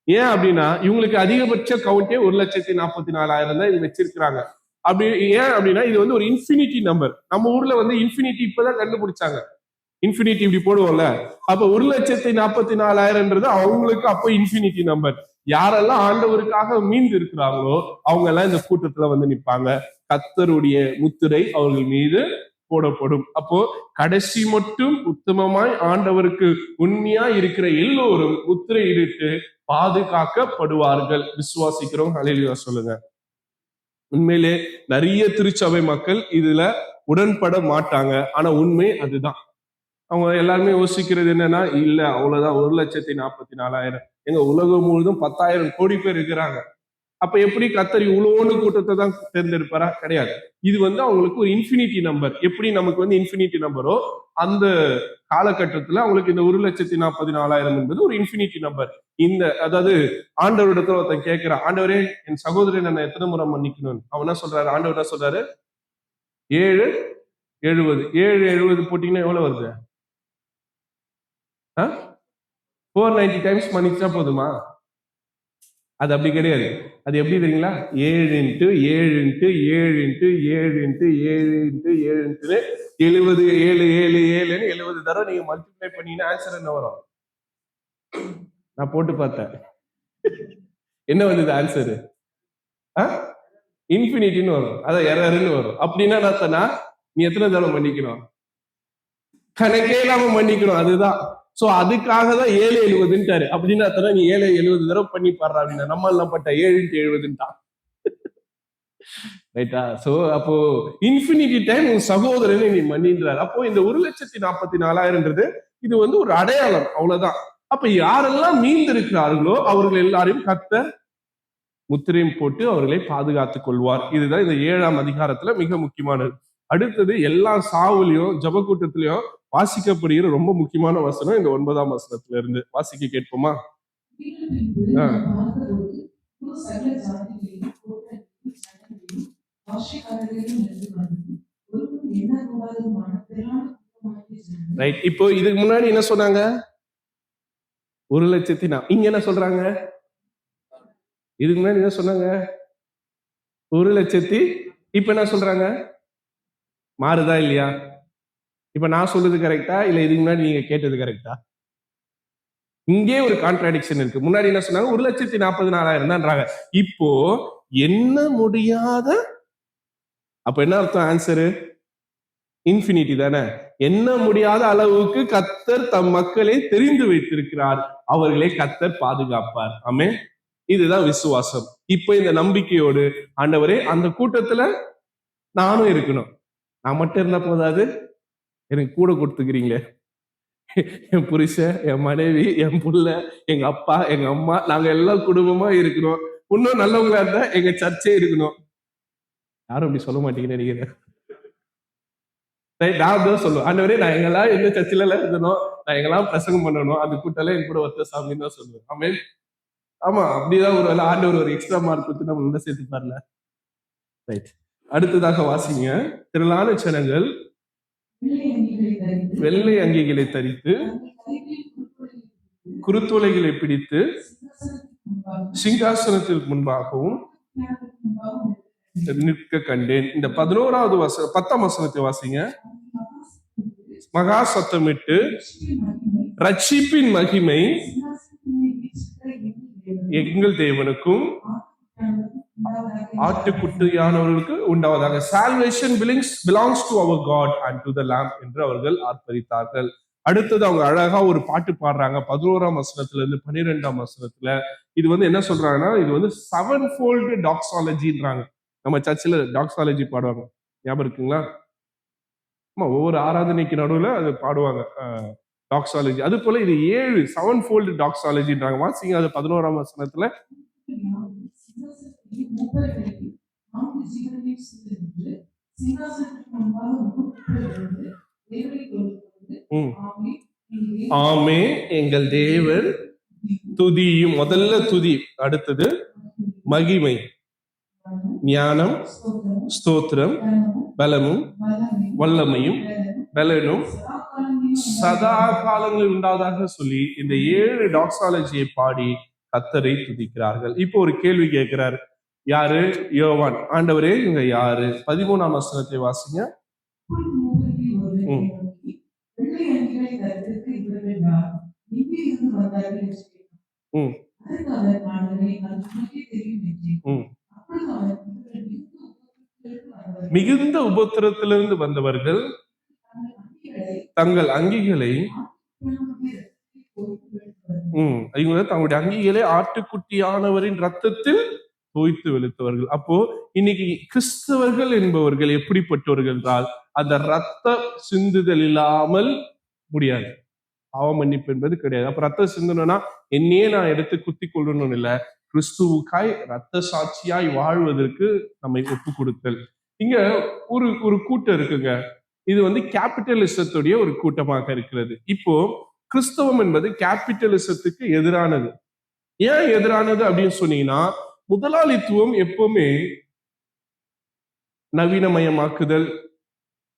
ஏன் அப்படின்னா இவங்களுக்கு அதிகபட்ச கவுண்டே 1,44,000 தான் இது வச்சிருக்கிறாங்க. அப்படி ஏன் அப்படின்னா இது ஒரு இன்ஃபினிட்டி நம்பர். நம்ம ஊர்ல இன்ஃபினிட்டி இப்பதான் கண்டுபிடிச்சாங்க. இன்ஃபினிட்டி இப்படி போடுவோம்ல, அப்ப 1,44,000 அவங்களுக்கு அப்போ இன்ஃபினிட்டி நம்பர். யாரெல்லாம் ஆண்டவருக்காக மீண்டு இருக்கிறாங்களோ அவங்க எல்லாம் இந்த கூட்டத்துல நிப்பாங்க. கர்த்தருடைய முத்திரை அவர்கள் மீது போடப்படும். அப்போ கடைசி மட்டும் உத்தமமாய் ஆண்டவருக்கு உண்மையா இருக்கிற எல்லோரும் முத்திரையிட்டு பாதுகாக்கப்படுவார்கள். விசுவாசிக்கிறோம். ஹல்லேலூயா சொல்லுங்க. உண்மையிலே நிறைய திருச்சபை மக்கள் இதுல உடன்பட மாட்டாங்க. ஆனா உண்மை அதுதான். அவங்க எல்லாருமே யோசிக்கிறது என்னன்னா, இல்ல அவ்வளவுதான் 1,44,000. எங்க உலகம் முழுதும் 10,000 கோடி பேர் இருக்கிறாங்க. அப்ப எப்படி கர்த்தர் இவ்வளோன்னு கூட்டத்தை தான் தேர்ந்தெடுப்பாரா? கிடையாது. இது அவங்களுக்கு ஒரு இன்ஃபினிட்டி நம்பர். எப்படி நமக்கு இன்ஃபினிட்டி நம்பரோ அந்த காலகட்டத்துல அவங்களுக்கு இந்த 1,44,000 என்பது ஒரு இன்ஃபினிட்டி நம்பர். அதாவது ஆண்டவரிடத்துல ஒருத்தன் கேட்கிறான், ஆண்டவரே என் சகோதரன் என்ன எத்தனை முறை மன்னிக்கணும்? அவன் என்ன சொல்றாரு? ஆண்டவர் என்ன சொல்றாரு? 770. 770 போட்டீங்கன்னா எவ்வளவு வருது? 490 டைம்ஸ் மன்னிச்சா போதுமா? அது அப்படி கிடையாது. அது எப்படி தெரியுங்களா? 7 × 7 × 7 × 7 × 7 × 7 70 7 7 7 70 தடவை நீங்க மல்டிப்ளை பண்ணீங்கன்னா ஆன்சர் என்ன வரும்? நான் போட்டு பார்த்தேன். என்ன வந்தது ஆன்சரு? இன்ஃபினிட்டின்னு வரும். அதான் எரர்னு வரும். அப்படின்னா என்னன்னா, நீ எத்தனை தடவை மன்னிக்கணும்? கணக்கே இல்லாம மன்னிக்கணும். அதுதான். சோ அதுக்காக தான் 770ன்ட்டாரு. அப்படின்னா நீ 770 தடவை பண்ணி பாடுறா அப்படின்னா நம்ம எல்லாம் பட்ட 7 × 70ன்ட்டான். ரைட்டா? சோ அப்போ இன்ஃபினிட்டி டைம் உன் சகோதரனை நீ மன்னின்றார். அப்போ இந்த 1,44,000ன்றது இது ஒரு அடையாளம், அவ்வளவுதான். அப்ப யாரெல்லாம் மீந்திருக்கிறார்களோ அவர்கள் எல்லாரையும் கர்த்தர் முத்திரையும் போட்டு அவர்களை பாதுகாத்துக் கொள்வார். இதுதான் இந்த 7ஆம் அதிகாரத்துல மிக முக்கியமானது. அடுத்தது எல்லா சாவுலையும் ஜப கூட்டத்திலையும் வாசிக்கப்படுகிற ரொம்ப முக்கியமான வசனம் இந்த 9ஆம் வசனத்துல இருந்து வாசிக்க கேட்போமா? ரைட். இப்போ இதுக்கு முன்னாடி என்ன சொன்னாங்க? 1,00,000. இங்க என்ன சொல்றாங்க? இதுக்கு முன்னாடி என்ன சொன்னாங்க? 1,00,000. இப்ப என்ன சொல்றாங்க? மாறுதா இல்லையா? இப்ப நான் சொல்றது கரெக்டா இல்ல இதுக்கு முன்னாடி நீங்க கேட்டது கரெக்டா? இங்கே ஒரு கான்ட்ராடிக்ஷன் இருக்கு. முன்னாடி என்ன சொன்னாங்க? 1,44,000 தான்றாங்க. இப்போ என்ன முடியாத, அப்ப என்ன அர்த்தம்? ஆன்சரு இன்ஃபினிட்டி தானே. என்ன முடியாத அளவுக்கு கர்த்தர் தம் மக்களை தெரிந்து வைத்திருக்கிறார். அவர்களை கர்த்தர் பாதுகாப்பார். ஆமென். இதுதான் விசுவாசம். இப்ப இந்த நம்பிக்கையோடு ஆண்டவரே அந்த கூட்டத்துல நானும் இருக்கணும். நான் மட்டும் இருந்தா போதாது, எனக்கு கூட கொடுத்துக்கிறீங்களே. என் புருஷன், என் மனைவி, என் புள்ள, எங்க அப்பா, எங்க அம்மா, நாங்க எல்லாம் குடும்பமா இருக்கணும். இன்னும் நல்லவங்களா இருந்தா எங்க சர்ச்சே இருக்கணும். யாரும் அப்படி சொல்ல மாட்டீங்கன்னு நினைக்கிறேன். நான் தான் சொல்லுவேன், ஆண்டவரே நான் எங்கெல்லாம் எந்த சர்ச்சில எல்லாம் இருக்கணும், நான் எங்கெல்லாம் பிரசங்கம் பண்ணணும், அந்த கூட்டெல்லாம் என் கூட ஒருத்த சாமின்னு தான் சொல்லுவேன். ஆமென். ஆமா, அப்படிதான் ஒரு வேலை ஆண்டவர் ஒரு எக்ஸ்ட்ரா மார்க் கொடுத்து நம்ம உள்ள சேர்த்து பாருல. ரைட். அடுத்ததாக வாசிங்க. திரளான ஜனங்கள் வெள்ளை அங்கிகளை தரித்து குருத்தோலைகளை பிடித்து சிங்காசனத்திற்கு முன்பாகவும் நிற்க கண்டேன். இந்த 11வது 10ஆம் வசனத்தை வாசிங்க. மகா சத்தமிட்டு ரட்சிப்பின் மகிமை எங்கள் தேவனுக்கும் ஆட்டுக்குட்டியானவர்களுக்கு உண்டாவதாக. Salvation belongs to our God and to the Lamb என்று அவர்கள் ஆர்ப்பரித்தார்கள். அடுத்தது அவங்க அழகா ஒரு பாட்டு பாடுறாங்க 11ஆம் வசனத்துல இருந்து 12ஆம் வசனத்துல. இது என்ன சொல்றாங்கன்னா, இது 7-fold டாக்ஸாலஜின்றாங்க. நம்ம சர்ச்சில் டாக்ஸாலஜி பாடுவாங்க, ஞாபகம் இருக்குங்களா? ஆமா, ஒவ்வொரு ஆராதனைக்கு நடுவுல அது பாடுவாங்க டாக்ஸாலஜி. அது போல இது 7-fold டாக்ஸாலஜின்றாங்க. வாசிங்க அது 11ஆம் வசனத்துல. ஆமே எங்கள் தேவன் துதியும். முதல்ல துதி, அடுத்தது மகிமை, ஞானம், ஸ்தோத்திரம், பலமும் வல்லமையும் பலனும் சதா காலங்களில் உண்டாவதாக சொல்லி இந்த 7 டாக்ஸாலஜியை பாடி கர்த்தரை துதிக்கிறார்கள். இப்போ ஒரு கேள்வி கேட்கிறார். யாரு? யோவான். ஆண்டவரே இவங்க யாரு? 13ஆம் வசனத்தை வாசிங்க. மிகுந்த உபத்திரத்திலிருந்து வந்தவர்கள் தங்கள் அங்கிகளை தங்களுடைய அங்கிகளை ஆட்டுக்குட்டியானவரின் ரத்தத்தில் தோய்த்து வெளுத்தவர்கள். அப்போ இன்னைக்கு கிறிஸ்தவர்கள் என்பவர்கள் எப்படிப்பட்டவர்கள் என்றால், அந்த ரத்த சிந்துதல் இல்லாமல் முடியாது. பாவ மன்னிப்பு என்பது கிடையாது. அப்ப ரத்தம் சிந்தணும்னா என்னையே நான் எடுத்து குத்தி கொள்ளணும்னு இல்ல, கிறிஸ்துவுக்காய் ரத்த சாட்சியாய் வாழ்வதற்கு நம்மை ஒப்பு கொடுத்தல். இங்க ஒரு ஒரு கூட்டம் இருக்குங்க. இது கேபிட்டலிசத்துடைய ஒரு கூட்டமாக இருக்கிறது. இப்போ கிறிஸ்தவம் என்பது கேபிட்டலிசத்துக்கு எதிரானது. ஏன் எதிரானது அப்படின்னு சொன்னீங்கன்னா, முதலாளித்துவம் எப்பவுமே நவீனமயமாக்குதல்,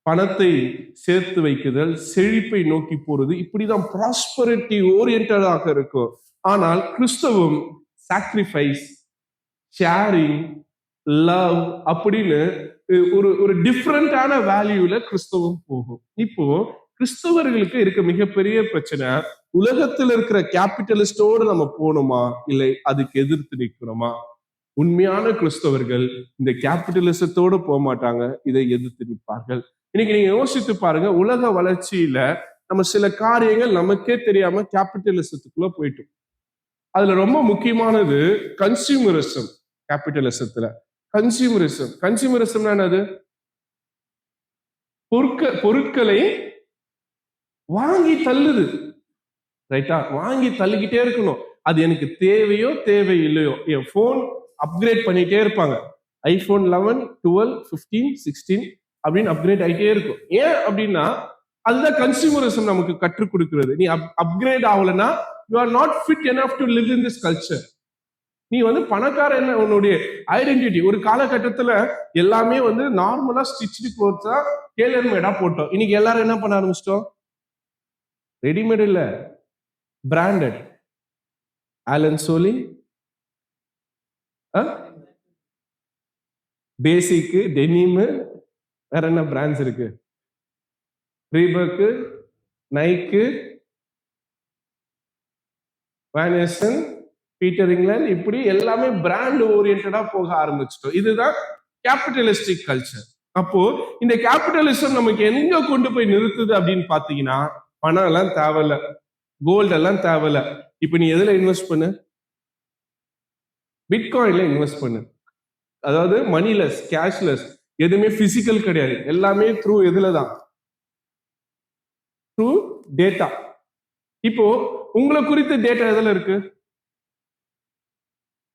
பணத்தை சேர்த்து வைக்குதல், செழிப்பை நோக்கி போறது, இப்படிதான் ப்ராஸ்பரிட்டி ஓரியன்டாக இருக்கும். ஆனால் கிறிஸ்தவம் சாக்ரிஃபைஸ், ஷேரிங், லவ் அப்படின்னு ஒரு ஒரு டிஃப்ரெண்டான வேல்யூல கிறிஸ்தவம் போகும். இப்போ கிறிஸ்தவர்களுக்கு இருக்க மிகப்பெரிய பிரச்சனை, உலகத்தில் இருக்கிற கேபிட்டலிஸ்டோடு நம்ம போகணுமா, இல்லை அதுக்கு எதிர்த்து நிற்கணுமா? உண்மையான கிறிஸ்தவர்கள் இந்த கேபிட்டலிசத்தோடு போக மாட்டாங்க, இதை எதிர்த்து நிற்பார்கள். இன்னைக்கு நீங்க யோசித்து பாருங்க, உலக வளர்ச்சியில நம்ம சில காரியங்கள் நமக்கே தெரியாம கேபிட்டலிசத்துக்குள்ள போயிட்டோம். அதுல ரொம்ப முக்கியமானது கன்சியூமரிசம். கேபிட்டலிசத்துல கன்சியூமரிசம் என்னது? பொருட்களை வாங்கி தள்ளுது, ரைட்டா? வாங்கி தள்ளிக்கிட்டே இருக்கணும். அது எனக்கு தேவையோ தேவையில்லையோ, என் போன் அப்கிரேட் பண்ணிட்டே இருப்பாங்க. ஐபோன் 11, 12, 15, 16 அப்படின்னு அப்கிரேட் ஆகிட்டே இருக்கும். ஏன் அப்படின்னா அதுதான் கன்சியூமரிசம் நமக்கு கற்றுக் கொடுக்கிறது. நீ அப்கிரேட் ஆகலைன்னா you are not fit enough to live in this culture. நீ பணக்கார என்ன உன்னுடைய ஐடென்டிட்டி. ஒரு காலகட்டத்துல எல்லாமே நார்மலா ஸ்டிச்சு க்ளோத்ஸா டெய்லர் மேடா போட்டோம். இன்னைக்கு எல்லாரும் என்ன பண்ண ஆரம்பிச்சிட்டோம்? ரெடிமேட் இல்ல, பிராண்டட். ஆலன் சோலி, பேசிக், டெனிம், வேற என்ன பிராண்ட்ஸ் இருக்கு? ரீபக், நைக்கு, வேனேசன், பீட்டர் இங்கிலாந்து, இப்படி எல்லாமே பிராண்ட் ஓரியன்டா போக ஆரம்பிச்சிட்டோம். இதுதான் கேபிட்டலிஸ்டிக் கல்ச்சர். அப்போ இந்த கேபிட்டலிசம் நமக்கு எங்க கொண்டு போய் நிறுத்துது அப்படின்னு பாத்தீங்கன்னா, பணம் எல்லாம் தேவையில்ல, கோல்டு எல்லாம் தேவையில்ல. இப்ப நீ எதுல இன்வெஸ்ட் பண்ணு? பிட்காயின்ல இன்வெஸ்ட் பண்ணு. அதாவது மணிலெஸ், கேஷ்லெஸ், எதுவுமே பிசிக்கல் கிடையாது. எல்லாமே த்ரூ எதுல தான்? Through data. இப்போ உங்களை குறித்த டேட்டா எதுல இருக்கு?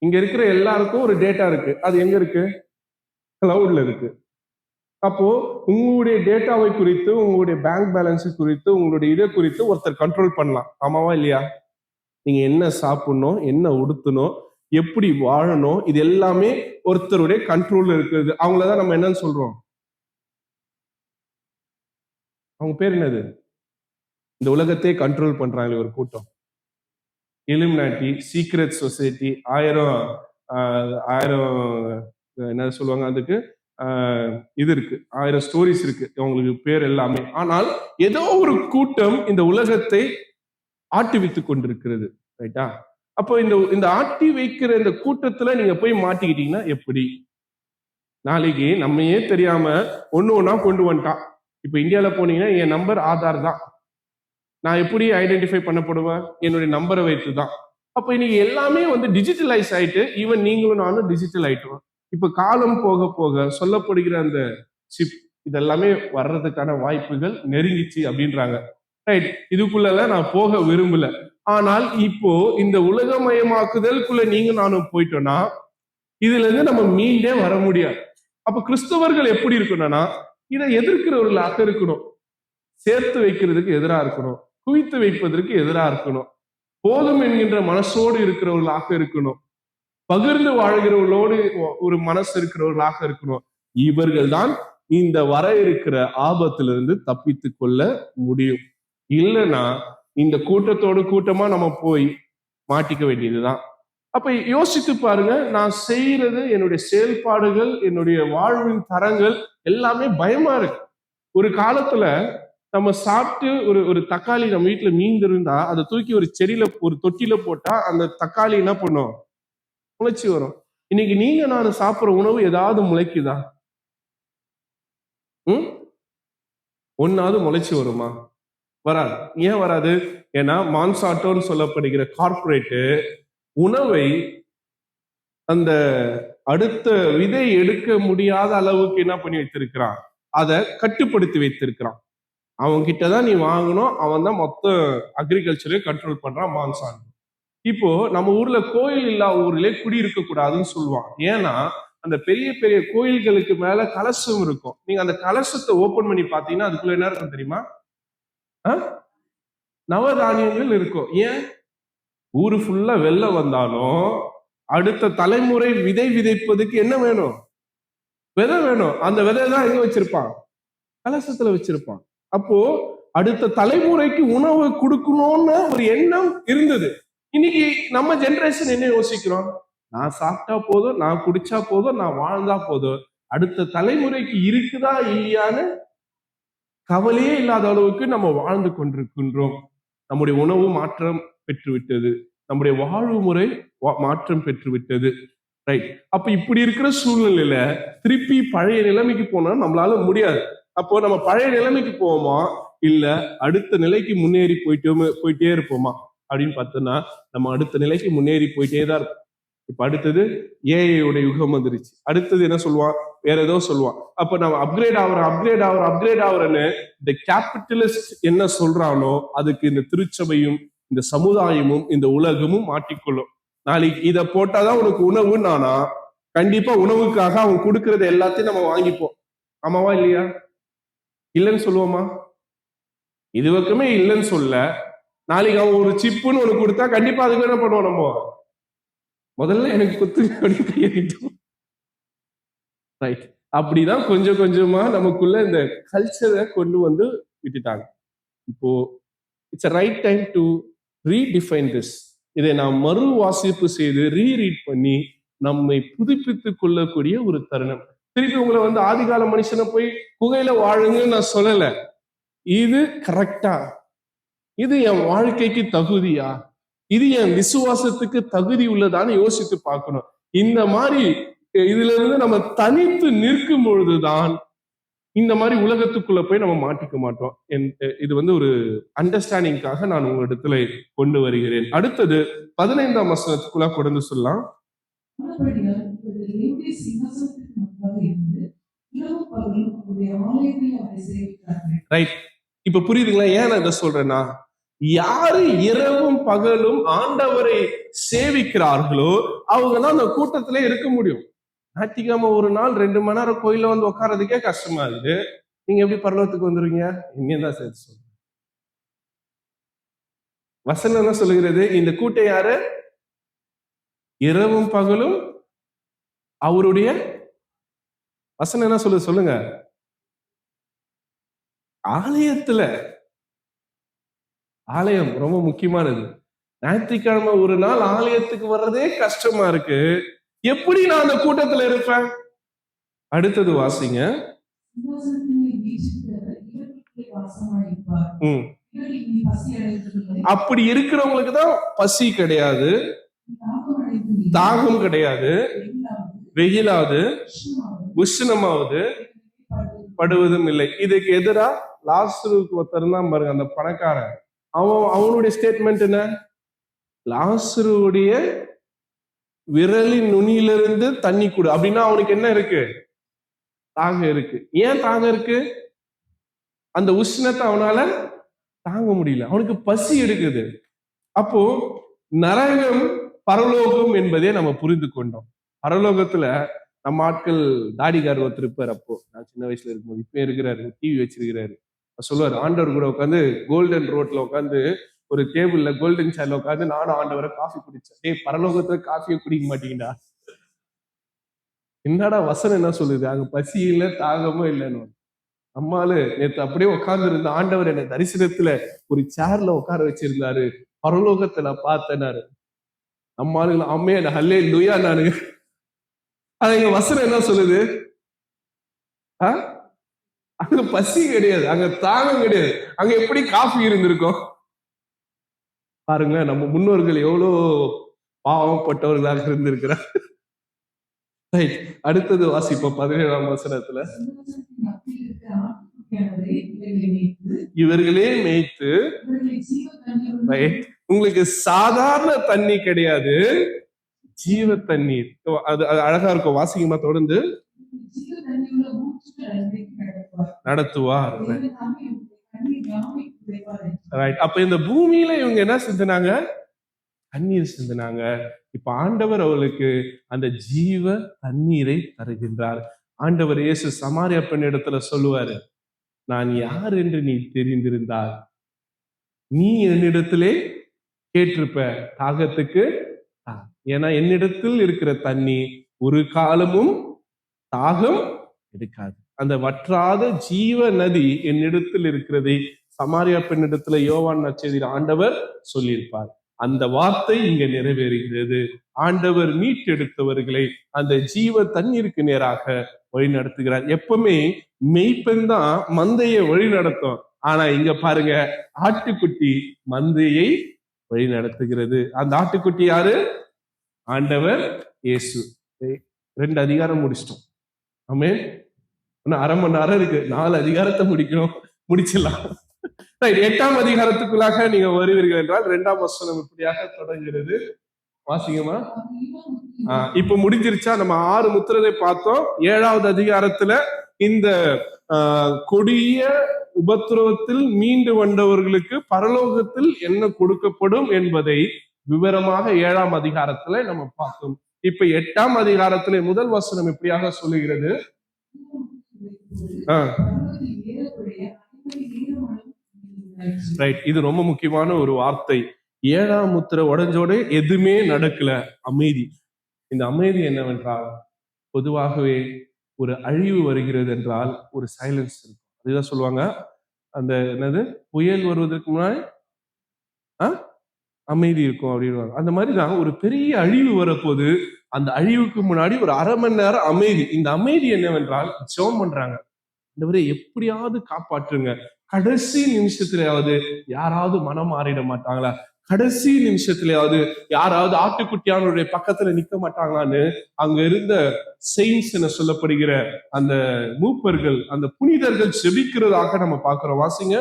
இங்க இருக்கிற எல்லாருக்கும் ஒரு டேட்டா இருக்கு. அது எங்க இருக்கு? கிளவுட்ல இருக்கு. அப்போ உங்களுடைய டேட்டாவை குறித்து, உங்களுடைய பேங்க் பேலன்ஸ் குறித்து, உங்களுடைய இதை குறித்து ஒருத்தர் கண்ட்ரோல் பண்ணலாம். ஆமாவா இல்லையா? நீங்க என்ன சாப்பிடணும், என்ன உடுத்தணும், எப்படி வாழணும், இது எல்லாமே ஒருத்தருடைய கண்ட்ரோல்ல இருக்கிறது. அவங்களதான் நம்ம என்னன்னு சொல்றோம்? அவங்க பேர் என்னது? இந்த உலகத்தையே கண்ட்ரோல் பண்றாங்களே ஒரு கூட்டம், இலுமினாட்டி, சீக்ரெட் சொசைட்டி, ஆயிரம் என்ன சொல்லுவாங்க அதுக்கு, இது இருக்கு, 1000 ஸ்டோரிஸ் இருக்கு அவங்களுக்கு பேர் எல்லாமே. ஆனால் ஏதோ ஒரு கூட்டம் இந்த உலகத்தை ஆட்டி வைத்துக் கொண்டிருக்கிறது, ரைட்டா? அப்போ இந்த ஆட்டி வைக்கிற இந்த கூட்டத்துல நீங்க போய் மாட்டிக்கிட்டீங்கன்னா எப்படி? நாளைக்கு நம்மையே தெரியாம ஒண்ணு ஒண்ணா கொண்டு வந்துட்டான். இப்ப இந்தியால போனீங்கன்னா என் நம்பர் ஆதார் தான். நான் எப்படி ஐடென்டிஃபை பண்ணப்படுவேன்? என்னுடைய நம்பரை வைத்து தான். அப்ப இன்னைக்கு எல்லாமே டிஜிட்டலைஸ் ஆயிட்டு, ஈவன் நீங்களும் நானும் டிஜிட்டல் ஆயிட்டோம். இப்ப காலம் போக போக சொல்லப்படுகிற அந்த சிப் இதெல்லாமே வர்றதுக்கான வாய்ப்புகள் நெருங்கிச்சு அப்படின்றாங்க, ரைட்? இதுக்குள்ள நான் போக விரும்பல. ஆனால் இப்போ இந்த உலகமயமாக்குதலுக்குள்ள நீங்க நானும் போயிட்டோம்னா இதுல இருந்து நம்ம மீண்டே வர முடியாது. அப்ப கிறிஸ்தவர்கள் எப்படி இருக்கணும்னா, இதை எதிர்க்கிறவர்களாக இருக்கணும், சேர்த்து வைக்கிறதுக்கு எதிராக இருக்கணும், குவித்து வைப்பதற்கு எதிராக இருக்கணும், போதும் என்கின்ற மனசோடு இருக்கிறவர்களாக இருக்கணும், பகிர்ந்து வாழ்கிறவர்களோடு ஒரு மனசு இருக்கிறவர்களாக இருக்கணும். இவர்கள் தான் இந்த வர இருக்கிற ஆபத்திலிருந்து தப்பித்து கொள்ள முடியும். இல்லைன்னா இந்த கூட்டத்தோடு கூட்டமா நம்ம போய் மாட்டிக்க வேண்டியதுதான். அப்ப யோசித்து பாருங்க, நான் செய்யறது, என்னுடைய செயல்பாடுகள், என்னுடைய வாழ்வின் தரங்கள் எல்லாமே பயமா இருக்கு. ஒரு காலத்துல நம்ம சாப்பிட்டு ஒரு தக்காளி நம்ம வீட்டுல மீந்து இருந்தா அதை தூக்கி ஒரு செடியில ஒரு தொட்டில போட்டா அந்த தக்காளி என்ன பண்ணும்? முளைச்சி வரும். இன்னைக்கு நீங்க நான் சாப்பிடுற உணவு ஏதாவது முளைக்குதா? ஒன்னாவது முளைச்சி வருமா? வராது. ஏன் வராது? ஏன்னா மான்சாட்டோன்னு சொல்லப்படுகிற கார்பரேட் உணவை அந்த அடுத்த விதை எடுக்க முடியாத அளவுக்கு என்ன பண்ணி வைத்திருக்கிறான்? அதை கட்டுப்படுத்தி வைத்திருக்கிறான். அவன் கிட்டதான் நீ வாங்கணும். அவன் தான் மொத்த அக்ரிகல்ச்சரே கண்ட்ரோல் பண்றான் மான்சான். இப்போ நம்ம ஊர்ல கோயில் இல்லா ஊர்ல குடியிருக்க கூடாதுன்னு சொல்லுவான். ஏன்னா அந்த பெரிய பெரிய கோயில்களுக்கு மேல கலசம் இருக்கும். நீங்க அந்த கலசத்தை ஓபன் பண்ணி பாத்தீங்கன்னா அதுக்குள்ள என்ன இருக்கும் தெரியுமா? நவதானியங்கள் இருக்கும். ஏன்? ஊரு ஃபுல்லா வெள்ளம் வந்தாலும் அடுத்த தலைமுறை விதை விதைப்பதுக்கு என்ன வேணும்? விதை வேணும். அந்த விதை தான் எங்க வச்சிருப்பான்? கலசத்துல வச்சிருப்பான். அப்போ அடுத்த தலைமுறைக்கு உணவு கொடுக்கணும்னு ஒரு எண்ணம் இருந்தது. இன்னைக்கு நம்ம ஜெனரேஷன் என்ன யோசிக்கிறோம்? நான் சாப்பிட்டா போதும், நான் குடிச்சா போதும், நான் வாழ்ந்தா போதும். அடுத்த தலைமுறைக்கு இருக்குதா இல்லையான்னு கவலையே இல்லாத அளவுக்கு நம்ம வாழ்ந்து கொண்டிருக்கின்றோம். நம்முடைய உணவு மாற்றம் பெற்றுவிட்டது. நம்முடைய வாழ்வு முறை மாற்றம் பெற்றுவிட்டது. ரைட். அப்ப இப்படி இருக்கிற சூழ்நிலையில திருப்பி பழைய நிலைமைக்கு போனா நம்மளால முடியாது. அப்போ நம்ம பழைய நிலைமைக்கு போவோமா இல்ல அடுத்த நிலைக்கு முன்னேறி போயிட்டே இருப்போமா அப்படின்னு பார்த்தோம்னா நம்ம அடுத்த நிலைக்கு முன்னேறி போயிட்டே தான் இருப்போம். இப்ப அடுத்தது ஏஐயோட யுகம் வந்துருச்சு. அடுத்தது என்ன சொல்லுவான்? வேற ஏதோ சொல்லுவான். அப்ப நம்ம அப்கிரேட் ஆகுறேன்னு இந்த கேபிட்டலிஸ்ட் என்ன சொல்றானோ அதுக்கு இந்த திருச்சபையும் இந்த சமுதாயமும் இந்த உலகமும் மாட்டிக்கொள்ளும். நாளைக்கு இதை போட்டாதான் உனக்கு உணவுன்னானா கண்டிப்பா உணவுக்காக அவன் கொடுக்கறது எல்லாத்தையும் நம்ம வாங்கிப்போம். ஆமாவா இல்லையா? இல்லைன்னு சொல்லுவோமா? இது பக்கமே இல்லைன்னு சொல்ல நாளைக்கு அவன் ஒரு சிப்புன்னு ஒண்ணு கொடுத்தா கண்டிப்பா அதுக்கு என்ன பண்ணுவோம்? நம்ம முதல்ல எனக்கு குத்து ரைட். அப்படிதான் கொஞ்சம் கொஞ்சமா நமக்குள்ள இந்த கல்ச்சரை கொண்டு வந்து விட்டுட்டாங்க. இப்போ it's a right time to redefine this. இதை நாம் மறு வாசிப்பு செய்து ரீரீட் பண்ணி நம்மை புதுப்பித்துக் கொள்ளக்கூடிய ஒரு தருணம். திருப்பி உங்களை வந்து ஆதிகால மனுஷனை போய் குகையில வாழுங்கன்னு நான் சொல்லல. இது கரெக்டா? இது என் வாழ்க்கைக்கு தகுதியா? இது என் விசுவாசத்துக்கு தகுதி உள்ளதான்னு யோசித்து பார்க்கணும். இந்த மாதிரி இதுல இருந்து நம்ம தனித்து நிற்கும் பொழுதுதான் இந்த மாதிரி உலகத்துக்குள்ள போய் நம்ம மாட்டிக்க மாட்டோம். இது வந்து ஒரு அண்டர்ஸ்டாண்டிங்காக நான் உங்களிடத்துல கொண்டு வருகிறேன். அடுத்தது 15ஆம் வசனத்துக்குள்ள கொண்டு சொல்லலாம். ரைட். இப்ப புரியுதுங்களா ஏன் நான் இதை சொல்றேன்னா, யாரு இரவும் பகலும் ஆண்டவரை சேவிக்கிறார்களோ அவங்க தான் அந்த கூட்டத்திலே இருக்க முடியும். ஞாயிற்றுக்கிழமை ஒரு நாள் 2 மணி நேரம் கோயில வந்து உட்கார்றதுக்கே கஷ்டமா இருக்கு. நீங்க எப்படி பரலோகத்துக்கு வந்துருவீங்க? இங்கதான் சேர்த்து சொல்றேன். வசனம் என்ன சொல்லுகிறது? இந்த கூட்டம் யாரு? இரவும் பகலும் அவருடைய வசனம் என்ன சொல்லுது சொல்லுங்க? ஆலயத்துல. ஆலயம் ரொம்ப முக்கியமானது. ஞாயிற்றுக்கிழமை ஒரு நாள் ஆலயத்துக்கு வர்றதே கஷ்டமா இருக்கு. எப்படி நான் அந்த கூட்டத்துல இருப்பேன்? அடுத்தது வாசிங்க. அப்படி இருக்கிறவங்களுக்கு தான் பசி கிடையாது, தாகம் கிடையாது, வெயிலாவது உஷ்ணமாவது படுவதும் இல்லை. இதுக்கு எதிரா லாசருக்கு ஒருத்தர் தான் பாருங்க, அந்த பணக்காரன். அவனுடைய ஸ்டேட்மெண்ட் என்ன? லாசருடைய விரலின் நுனியிலிருந்து தண்ணி கொடு அப்படின்னா அவனுக்கு என்ன இருக்கு? தாகம் இருக்கு. ஏன் தாகம் இருக்கு? அந்த உஷ்ணத்தை அவனால தாங்க முடியல, அவனுக்கு பசி எடுக்குது. அப்போ நரகம் பரலோகம் என்பதே நம்ம புரிந்து கொண்டோம். பரலோகத்துல நம்ம ஆட்கள் தாடிகார் ஒருத்தர் இருப்பார். அப்போ நான் சின்ன வயசுல இருக்கும்போது, இப்ப இருக்கிறாரு, டிவி வச்சிருக்கிறாரு. சொல்லுவாரு, ஆண்டவர் கூட உட்காந்து கோல்டன் ரோட்ல உட்காந்து ஒரு டேபிள்ல கோல்டன் சேர்ல உட்காந்து நானும் ஆண்டவரை காஃபி குடிச்சேன். ஏய், பரலோகத்துல காஃபியை குடிக்க மாட்டீங்கடா. என்னடா வசனம் என்ன சொல்லுது? அங்க பசி இல்லை தாகமும் இல்லைன்னு. அம்மாளு நேத்து அப்படியே உட்கார்ந்து இருந்த ஆண்டவர் என்னை தரிசனத்துல ஒரு சேர்ல உட்கார வச்சிருந்தாரு, பரலோகத்துல பார்த்தனாரு. அம்மாளுங்க அம்மே ஹல்லே லூயா நானு. அது எங்க வசனம் என்ன சொல்லுது? அங்க பசி கிடையாது, அங்க தாகம் கிடையாது. அங்க எப்படி காஃபி இருந்திருக்கும் பாருங்க. நம்ம முன்னோர்கள் எவ்வளவு பாவப்பட்டவர்களாக இருந்திருக்கிறார். அடுத்தது வாசிப்போம் 17ஆம் வசனத்துல. இவர்களே மேய்த்து. உங்களுக்கு சாதாரண தண்ணி கிடையாது, ஜீவ தண்ணீர். அது அழகா இருக்கும். வாசிக்குமா தொடர்ந்து? நடத்துவார். யாவை குறைவார் என்றார். ரைட். அப்ப இந்த பூமியில இவங்க என்ன சிந்தினாங்க? தண்ணீர் சிந்தினாங்க. இப்ப ஆண்டவர் அவளுக்கு அந்த ஜீவ தண்ணீரை தருகின்றார். ஆண்டவர் இயேசு சமாரியா பெண்ணிடத்துல சொல்லுவாரு, நான் யார் என்று நீ தெரிந்திருந்தால் நீ என்னிடத்திலே கேட்டிருப்ப, தாகத்துக்கு தா. ஏன்னா என்னிடத்தில் இருக்கிற தண்ணி ஒரு காலமும் தாகம் எடுக்காது. அந்த வற்றாத ஜீவ நதி என்னிடத்தில் இருக்கிறதை சமாரியா பெண்ணிடத்துல யோவான் நற்செய்தியில் ஆண்டவர் சொல்லியிருப்பார். அந்த வார்த்தை இங்க நிறைவேறுகிறது. ஆண்டவர் மீட்டெடுத்தவர்களை அந்த ஜீவ தண்ணீருக்கு நேராக வழி நடத்துகிறார். எப்பவுமே மெய்ப்பெண் தான் மந்தையை வழி நடத்தும். ஆனா இங்க பாருங்க, ஆட்டுக்குட்டி மந்தையை வழி நடத்துகிறது. அந்த ஆட்டுக்குட்டி யாரு? ஆண்டவர் இயேசு. 2 அதிகாரம் முடிச்சிட்டோம். ஆமென். இன்னும் அரை மணி நேரம் இருக்கு. 4 அதிகாரத்தை முடிக்கணும், முடிச்சிடலாம். 8ஆம் அதிகாரத்துக்குள்ளாக நீங்க வருவீர்கள் என்றால் 2ஆம் வசனம் இப்படியாக தொடங்குகிறது. வாசிங்கம்மா. இப்ப முடிஞ்சிருச்சா? நம்ம 6 முத்திரரை பார்த்தோம். 7வது அதிகாரத்துல இந்த கொடிய உபத்திரவத்தில் மீண்டு வந்தவர்களுக்கு பரலோகத்தில் என்ன கொடுக்கப்படும் என்பதை விவரமாக 7ஆம் அதிகாரத்துல நம்ம பார்த்தோம். இப்ப 8ஆம் அதிகாரத்துல முதல் வசனம் இப்படியாக சொல்லுகிறது. ரைட். இது ரொம்ப முக்கியமான ஒரு வார்த்தை. 7ஆம் முத்திரை உடைஞ்சோட எதுவுமே நடக்கல, அமைதி. இந்த அமைதி என்னவென்றால், பொதுவாகவே ஒரு அழிவு வருகிறது என்றால் ஒரு சைலன்ஸ் இருக்கும். அதுதான் சொல்லுவாங்க, அந்த என்னது, புயல் வருவதற்கு முன்னாடி அமைதி இருக்கும் அப்படின்னு. அந்த மாதிரிதான் ஒரு பெரிய அழிவு வரப்போது, அந்த அழிவுக்கு முன்னாடி ஒரு அரை மணி நேரம் அமைதி. இந்த அமைதி என்னவென்றால் ஜெபம் பண்றாங்க, ஆண்டவரே எப்படியாவது காப்பாற்றுங்க. கடைசி நிமிஷத்துலயாவது யாராவது மனம் மாறிட மாட்டாங்களா? கடைசி நிமிஷத்துலயாவது யாராவது ஆட்டுக்குட்டியானுடைய பக்கத்துல நிக்க மாட்டாங்களான்னு அங்க இருந்த செயின்ஸ் என சொல்லப்படுகிற அந்த மூப்பர்கள், அந்த புனிதர்கள் செபிக்கிறதாக நம்ம பாக்குறோம். வாசிங்க.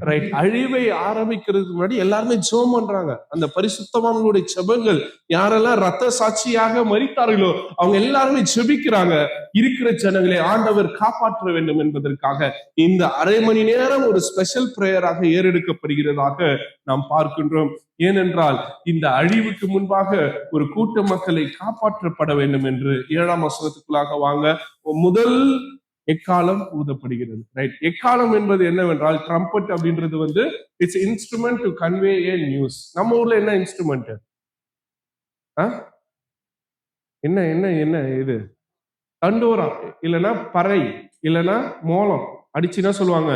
ரைட். அழிவை ஆரம்பிக்கிறதுக்கு முன்னாடி எல்லாருமே ஜெபம் பண்றாங்க. அந்த பரிசுத்தவான்களுடைய ஜெபங்கள், யாரெல்லாம் ரத்த சாட்சியாக மரித்தார்களோ அவங்க எல்லாருமே ஜெபிக்கிறாங்க. இருக்கிற ஜனங்களை ஆண்டவர் காப்பாற்ற வேண்டும் என்பதற்காக இந்த அரை மணி நேரம் ஒரு ஸ்பெஷல் பிரேயராக ஏறெடுக்கப்படுகிறதாக நாம் பார்க்கின்றோம். ஏனென்றால் இந்த அழிவுக்கு முன்பாக ஒரு கூட்ட மக்களை காப்பாற்றப்பட வேண்டும் என்று 7ஆம் வசனத்துக்குள்ளாக வாங்க. முதல் எக்காலம் ஊதப்படுகிறது. ரைட். எக்காலம் என்பது என்னவென்றால் ட்ரம்பட் அப்படின்றது வந்து it's instrument to convey A news. நம்ம ஊர்ல என்ன இன்ஸ்ட்ருமெண்ட்? என்ன என்ன என்ன இது? தண்டோரா, இல்லைன்னா பறை, இல்லைன்னா மோளம் அடிச்சுன்னா சொல்லுவாங்க,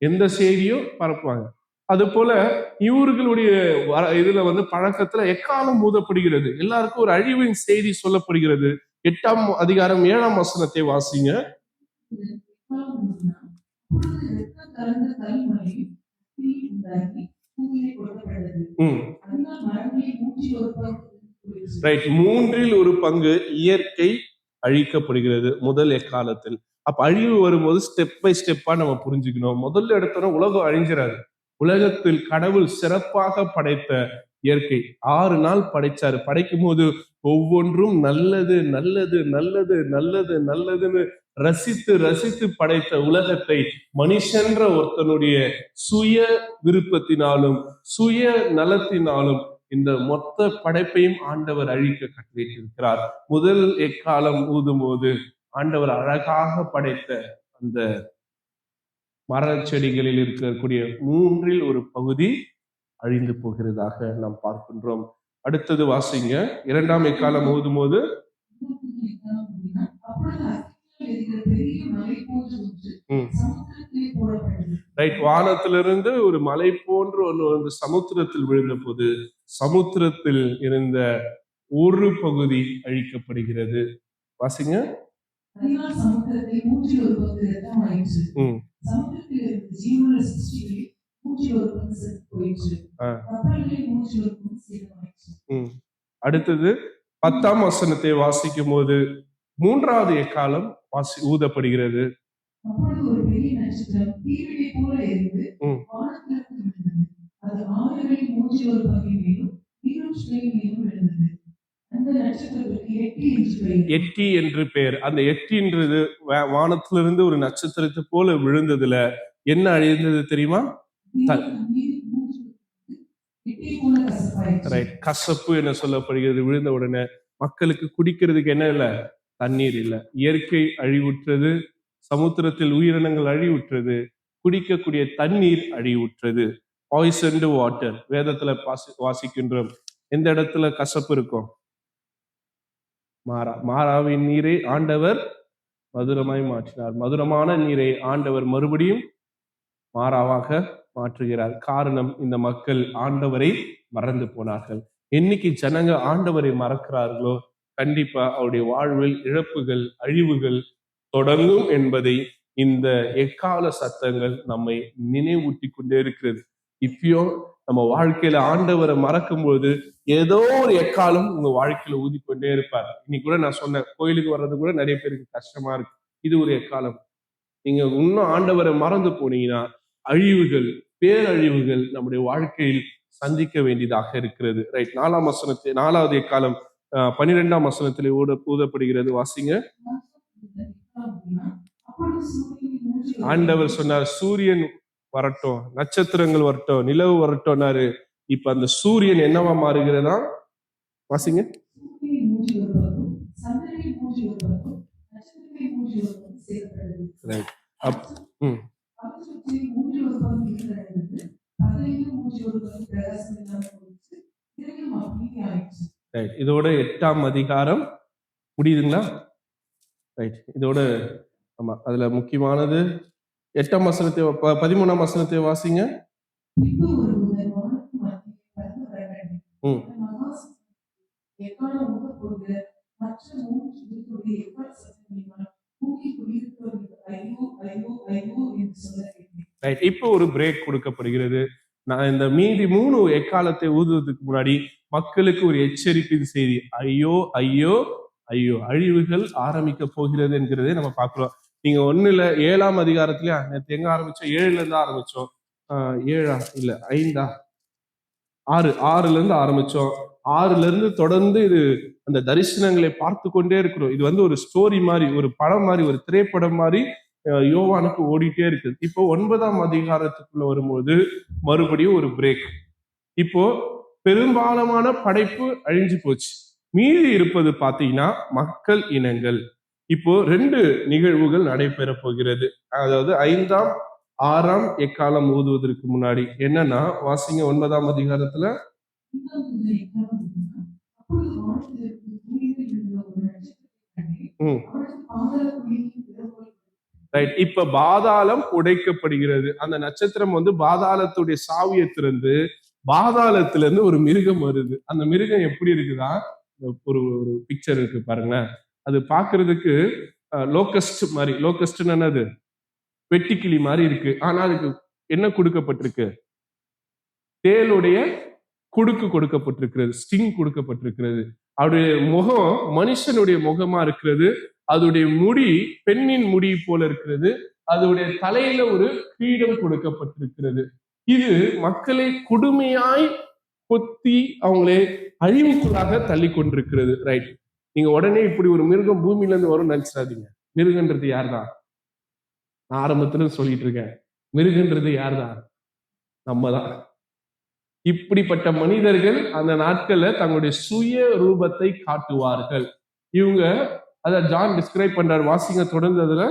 எந்த செய்தியும் பரப்புவாங்க. அது போல இவர்களுடைய இதுல வந்து பழக்கத்துல எக்காலம் ஊதப்படுகிறது. எல்லாருக்கும் ஒரு அழிவின் செய்தி சொல்லப்படுகிறது. 8ஆம் அதிகாரம் 7ஆம் வசனத்தை வாசிங்க. ரைட். 1/3 இயற்கை அழிக்கப்படுகிறது முதல் எக்காலத்தில். அப்ப அழிவு வரும்போது ஸ்டெப் பை ஸ்டெப்பா நம்ம புரிஞ்சுக்கணும். முதல்ல எடுத்தோம்னா உலகம் அழிஞ்சிடாது. உலகத்தில் கடவுள் சிறப்பாக படைத்த இயற்கை 6 நாள் படைச்சாரு. படைக்கும் போது ஒவ்வொன்றும் நல்லது நல்லது நல்லது நல்லது நல்லதுன்னு ரசித்து ரசித்து படைத்த உலகத்தை மனுஷன்ற ஒருத்தனுடைய சுய விருப்பத்தினாலும் சுய நலத்தினாலும் இந்த மொத்த படைப்பையும் ஆண்டவர் அழிக்க கட்டளையிட்டிருக்கிறார். முதல் எக்காலம் ஊதும் போது ஆண்டவர் அழகாக படைத்த அந்த மர செடிகளில் இருக்கக்கூடிய 1/3 அழிந்து போகிறதாக நாம் பார்க்கின்றோம். அடுத்தது வாசிங்க. 2ஆம் எக்காலம் ஊதும் போது ரைட். வானத்திலிருந்து ஒரு மலை போன்று ஒன்று வந்து சமுத்திரத்தில் விழுந்த போது சமுத்திரத்தில் இருந்த ஒரு பகுதி அழிக்கப்படுகிறது. வாசிங்க. அடுத்தது 10ஆம் வசனத்தை வாசிக்கும் போது 3வது எக்காலம் ஊதப்படுகிறது. அப்பொழுது ஒரு பெரிய நட்சத்திரம் தீவினை போல இருந்து ம். வானத்திலிருந்து விழுந்தது. அது ஆறுகளின் மூன்றில் ஒரு பங்கின் மேலும் நீரூற்றுகளின் மேலும் விழுந்தது. அந்த நட்சத்திரத்திற்கு எட்டி என்று பெயர். எட்டி என்று பெயர். அந்த எட்டின்றது வானத்திலிருந்து ஒரு நட்சத்திரத்தை போல விழுந்ததுல என்ன அழிந்தது தெரியுமா? தண்ணீரின் மூன்றில் எட்டி போல கசப்பாயிற்று. ரைட். கசப்பு என்ன சொல்லப்படுகிறது? விழுந்த உடனே மக்களுக்கு குடிக்கிறதுக்கு என்ன இல்லை? தண்ணீர் இல்லை. இயற்கை அழிவுற்றது, சமுத்திரத்தில் உயிரினங்கள் அழிவுற்றது, குடிக்கக்கூடிய தண்ணீர் அழிவுற்றது. பாய்சன்டு வாட்டர் வேதத்துல வாசிக்கின்றோம். எந்த இடத்துல கசப்பு இருக்கும்? மாறாவின் நீரை ஆண்டவர் மதுரமாய் மாற்றினார். மதுரமான நீரை ஆண்டவர் மறுபடியும் மாறாவாக மாற்றுகிறார். காரணம், இந்த மக்கள் ஆண்டவரை மறந்து போனார்கள். என்னைக்கு ஜனங்க ஆண்டவரை மறக்கிறார்களோ கண்டிப்பா அவருடைய வாழ்வில் இழப்புகள், அழிவுகள் தொடங்கும் என்பதை இந்த எக்கால சத்தங்கள் நம்மை நினைவூட்டி கொண்டே இருக்கிறது. இப்பயோ நம்ம வாழ்க்கையில ஆண்டவரை மறக்கும் போது ஏதோ ஒரு எக்காலம் உங்க வாழ்க்கையில ஊதிக்கொண்டே இருப்பார். இன்னைக்கு கூட நான் சொன்ன கோயிலுக்கு வர்றது கூட நிறைய பேருக்கு கஷ்டமா இருக்கு. இது ஒரு எக்காலம். நீங்க இன்னும் ஆண்டவரை மறந்து போனீங்கன்னா அழிவுகள், பேரழிவுகள் நம்முடைய வாழ்க்கையில் சந்திக்க வேண்டியதாக இருக்கிறது. ரைட். 4வது எக்காலம் 12ஆம் வசனத்திலே ஊதப்படுகிறது. வாசிங்க. ஆண்டவர் சொன்னார், சூரியன் வரட்டும், நட்சத்திரங்கள் வரட்டும், நிலவு வரட்டும்னாரு. இப்ப அந்த சூரியன் என்னவா மாறுகிறதா? வாசிங்க. இதோட 8ஆம் அதிகாரம் முடியுதுங்களா? ரைட். இதோட ஆமா, அதுல முக்கியமானது 8ஆம் வசனத்தை 13ஆம் வசனத்தை வாசிங்க. இப்போ ஒரு பிரேக் கொடுக்கப்படுகிறது. நான் இந்த மீதி 3 எக்காலத்தை ஊதுவதற்கு முன்னாடி மக்களுக்கு ஒரு எச்சரிக்கை செய்தி. ஐயோ ஐயோ ஐயோ, அழிவுகள் ஆரம்பிக்க போகிறது என்கிறதை நம்ம பார்க்கிறோம். நீங்க 7ஆம் அதிகாரத்திலயா நேற்று எங்க ஆரம்பிச்சோம்? 7ல இருந்து ஆரம்பிச்சோம். 7ஆ இல்ல 5ஆ 6ல இருந்து ஆரம்பிச்சோம். 6ல இருந்து தொடர்ந்து இது அந்த தரிசனங்களை பார்த்து கொண்டே இருக்கிறோம். இது ஒரு ஸ்டோரி மாதிரி, ஒரு படம் மாதிரி, ஒரு திரைப்படம் மாதிரி யோவானுக்கு ஓடிட்டே இருக்கு. இப்போ 9ஆம் அதிகாரத்துக்குள்ள வரும்போது மறுபடியும் ஒரு பிரேக். இப்போ பெரும்பாலான படைப்பு அழிஞ்சு போச்சு. மீறி இருப்பது பாத்தீங்கன்னா மக்கள் இனங்கள். இப்போ 2 நிகழ்வுகள் நடைபெற போகிறது. அதாவது 5ஆம் 6ஆம் எக்காலம் ஊதுவதற்கு முன்னாடி என்னன்னா, வாசிங்க 9ஆம் அதிகாரத்துல. ரைட். இப்ப பாதாளம் உடைக்கப்படுகிறது. அந்த நட்சத்திரம் பாதாளத்துடைய சாவியை திறந்து பாதாளத்திலிருந்து ஒரு மிருகம் வருது. அந்த மிருகம் எப்படி இருக்குதா? ஒரு பிக்சர் இருக்கு பாருங்களேன். அது பாக்குறதுக்கு லோகஸ்ட் மாதிரி. லோகஸ்ட் என்னது? வெட்டிக்கிளி மாதிரி இருக்கு. ஆனா அதுக்கு என்ன கொடுக்கப்பட்டிருக்கு? தேளுடைய குடுக்கு கொடுக்கப்பட்டிருக்கிறது, ஸ்டிங் கொடுக்கப்பட்டிருக்கிறது. அவருடைய முகம் மனுஷனுடைய முகமா இருக்கிறது. அதோடைய முடி பெண்ணின் முடி போல இருக்கிறது. அதோடைய தலையில ஒரு கிரீடம் கொடுக்கப்பட்டிருக்கிறது. இது மக்களை கொடுமையாய் கொத்தி அவங்களே அழிவுக்குள்ளாக தள்ளி கொண்டிருக்கிறது. ரைட். நீங்க உடனே இப்படி ஒரு மிருகம் பூமியில இருந்து வரும் நினைச்சிடாதீங்க. மிருகன்றது யார்தான்? நான் ஆரம்பத்துல சொல்லிட்டு இருக்கேன், மிருகன்றது யார்தான்? நம்ம தான். இப்படிப்பட்ட மனிதர்கள் அந்த நாட்கள்ல தங்களுடைய சுய ரூபத்தை காட்டுவார்கள். இவங்க அத ஜான் டிஸ்கிரைப் பண்றாரு. வாசிங்க தொடர்ந்து. அதுல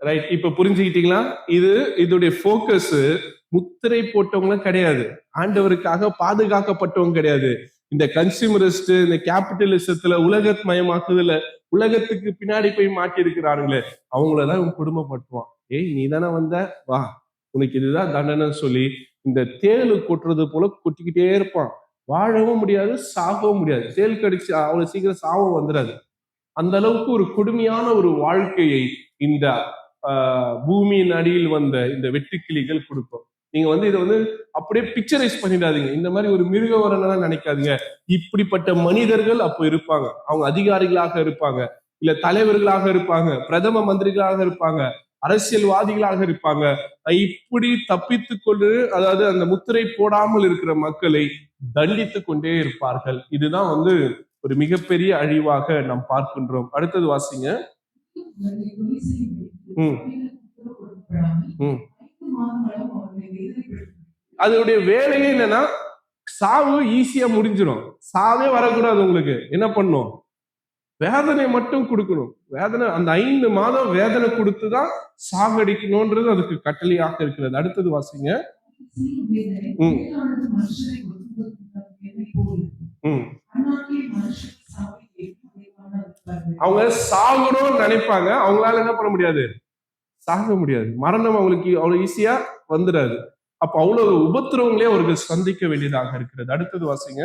ரைட். இப்ப புரிஞ்சுக்கிட்டீங்களா? இதோடைய போக்கஸ் முத்திரை போட்டவங்க கிடையாது, ஆண்டவருக்காக பாதுகாக்கப்பட்டவங்க கிடையாது. இந்த கன்சியூமரிஸ்ட், இந்த கேபிட்டலிசத்துல, உலகமயமாக்குதல, உலகத்துக்கு பின்னாடி போய் மாட்டி இருக்கிறாங்களே, அவங்களதான் இவங்க குடும்பப்படுத்துவான். ஏய், நீ தானே வந்த, வா, உனக்கு இதுதான் தண்டனை சொல்லி இந்த தேளு கொட்டுறது போல கொட்டிக்கிட்டே இருப்பான். வாழவும் முடியாது, சாகவும் முடியாது. தேள் கடிச்சு அவ்வளவு சீக்கிரம் சாவும் வந்துடாது. அந்த அளவுக்கு ஒரு கொடுமையான ஒரு வாழ்க்கையை இந்த பூமியின் அடியில் வந்த இந்த வெட்டுக்கிளிகள் கொடுக்கும். நீங்க இதை அப்படியே பிக்சரைஸ் பண்ணிடாதீங்க. இந்த மாதிரி ஒரு மிருக வரலாம் நினைக்காதீங்க. இப்படிப்பட்ட மனிதர்கள் அப்போ இருப்பாங்க. அவங்க அதிகாரிகளாக இருப்பாங்க, இல்ல தலைவர்களாக இருப்பாங்க, பிரதம மந்திரிகளாக இருப்பாங்க, அரசியல்வாதிகளாக இருப்பாங்க. இப்படி தப்பித்து கொண்டு, அதாவது அந்த முத்திரை போடாமல் இருக்கிற மக்களை தண்டித்து கொண்டே இருப்பார்கள். இதுதான் ஒரு மிகப்பெரிய அழிவாக நாம் பார்க்கின்றோம். அடுத்தது வாசிங்க. அதனுடைய வேலையே என்னன்னா, சாவு ஈஸியா முடிஞ்சிடும். சாவே வரக்கூடாது. உங்களுக்கு என்ன பண்ணும்? வேதனை மட்டும் கொடுக்கணும். வேதனை, அந்த 5 மாதம் வேதனை கொடுத்துதான் சாகடிக்கணும்ன்றது அதுக்கு கட்டளையாக இருக்கிறது. அடுத்தது வாசிங்க. அவங்க சாகணும்னு நினைப்பாங்க, அவங்களால என்ன பண்ண முடியாது? சாக முடியாது. மரணம் அவங்களுக்கு அவ்வளவு ஈஸியா வந்துடாது. அப்ப அவ்வளவு உபத்திரவங்களே அவர்கள் சந்திக்க வேண்டியதாக இருக்கிறது. அடுத்தது வாசிங்க.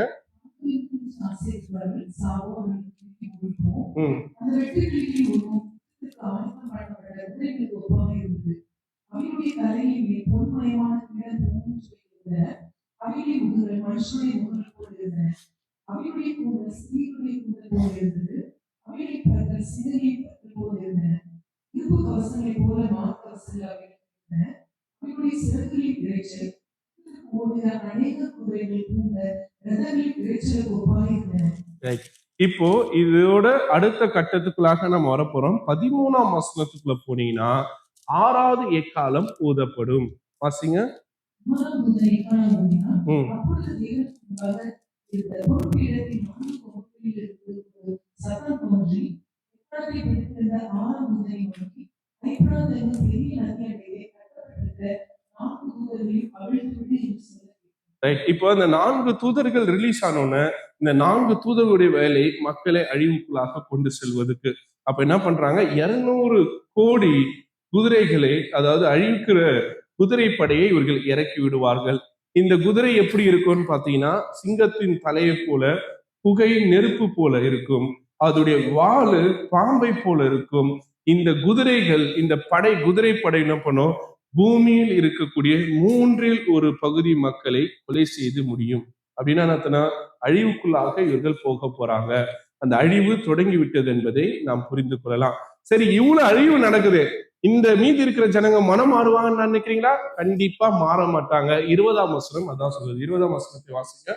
இப்போ இதோட அடுத்த கட்டத்துக்குள்ளாக நம்ம வரப்போறோம். 13ஆம் வசனத்துக்குள்ள போனீங்கன்னா 6வது எக்காலம் ஊதப்படும். வாசிங்க. இப்போ இந்த 4 தூதர்கள் ரிலீஸ் ஆனோன்னு, இந்த 4 தூதர்களுடைய வேலை மக்களை அழிவுக்குள்ளாக கொண்டு செல்வதற்கு. அப்ப என்ன பண்றாங்க? 200 கோடி குதிரைகளை, அதாவது அழிவுக்கிற குதிரை படையை இவர்கள் இறக்கி விடுவார்கள். இந்த குதிரை எப்படி இருக்கும்னு பாத்தீங்கன்னா, சிங்கத்தின் தலையை போல, புகை நெருப்பு போல இருக்கும். அதோடைய வாளு பாம்பை போல இருக்கும். இந்த குதிரைகள், இந்த குதிரை படை என்ன பண்ணும்? பூமியில் இருக்கக்கூடிய 3இல் 1 பகுதி மக்களை கொலை செய்து முடியும். அப்படின்னா அழிவுக்குள்ளாக இவர்கள் போக போறாங்க. அந்த அழிவு தொடங்கி விட்டது என்பதை நாம் புரிந்து கொள்ளலாம். சரி, இவ்வளவு அழிவு நடக்குது, இந்த மீதி இருக்கிற ஜனங்க மனம் மாறுவாங்கன்னு நினைக்கிறீங்களா? கண்டிப்பா மாற மாட்டாங்க. 20ஆம் வசனம் அதான் சொல்லுது. 20ஆம் வசனத்தை வாசிங்க.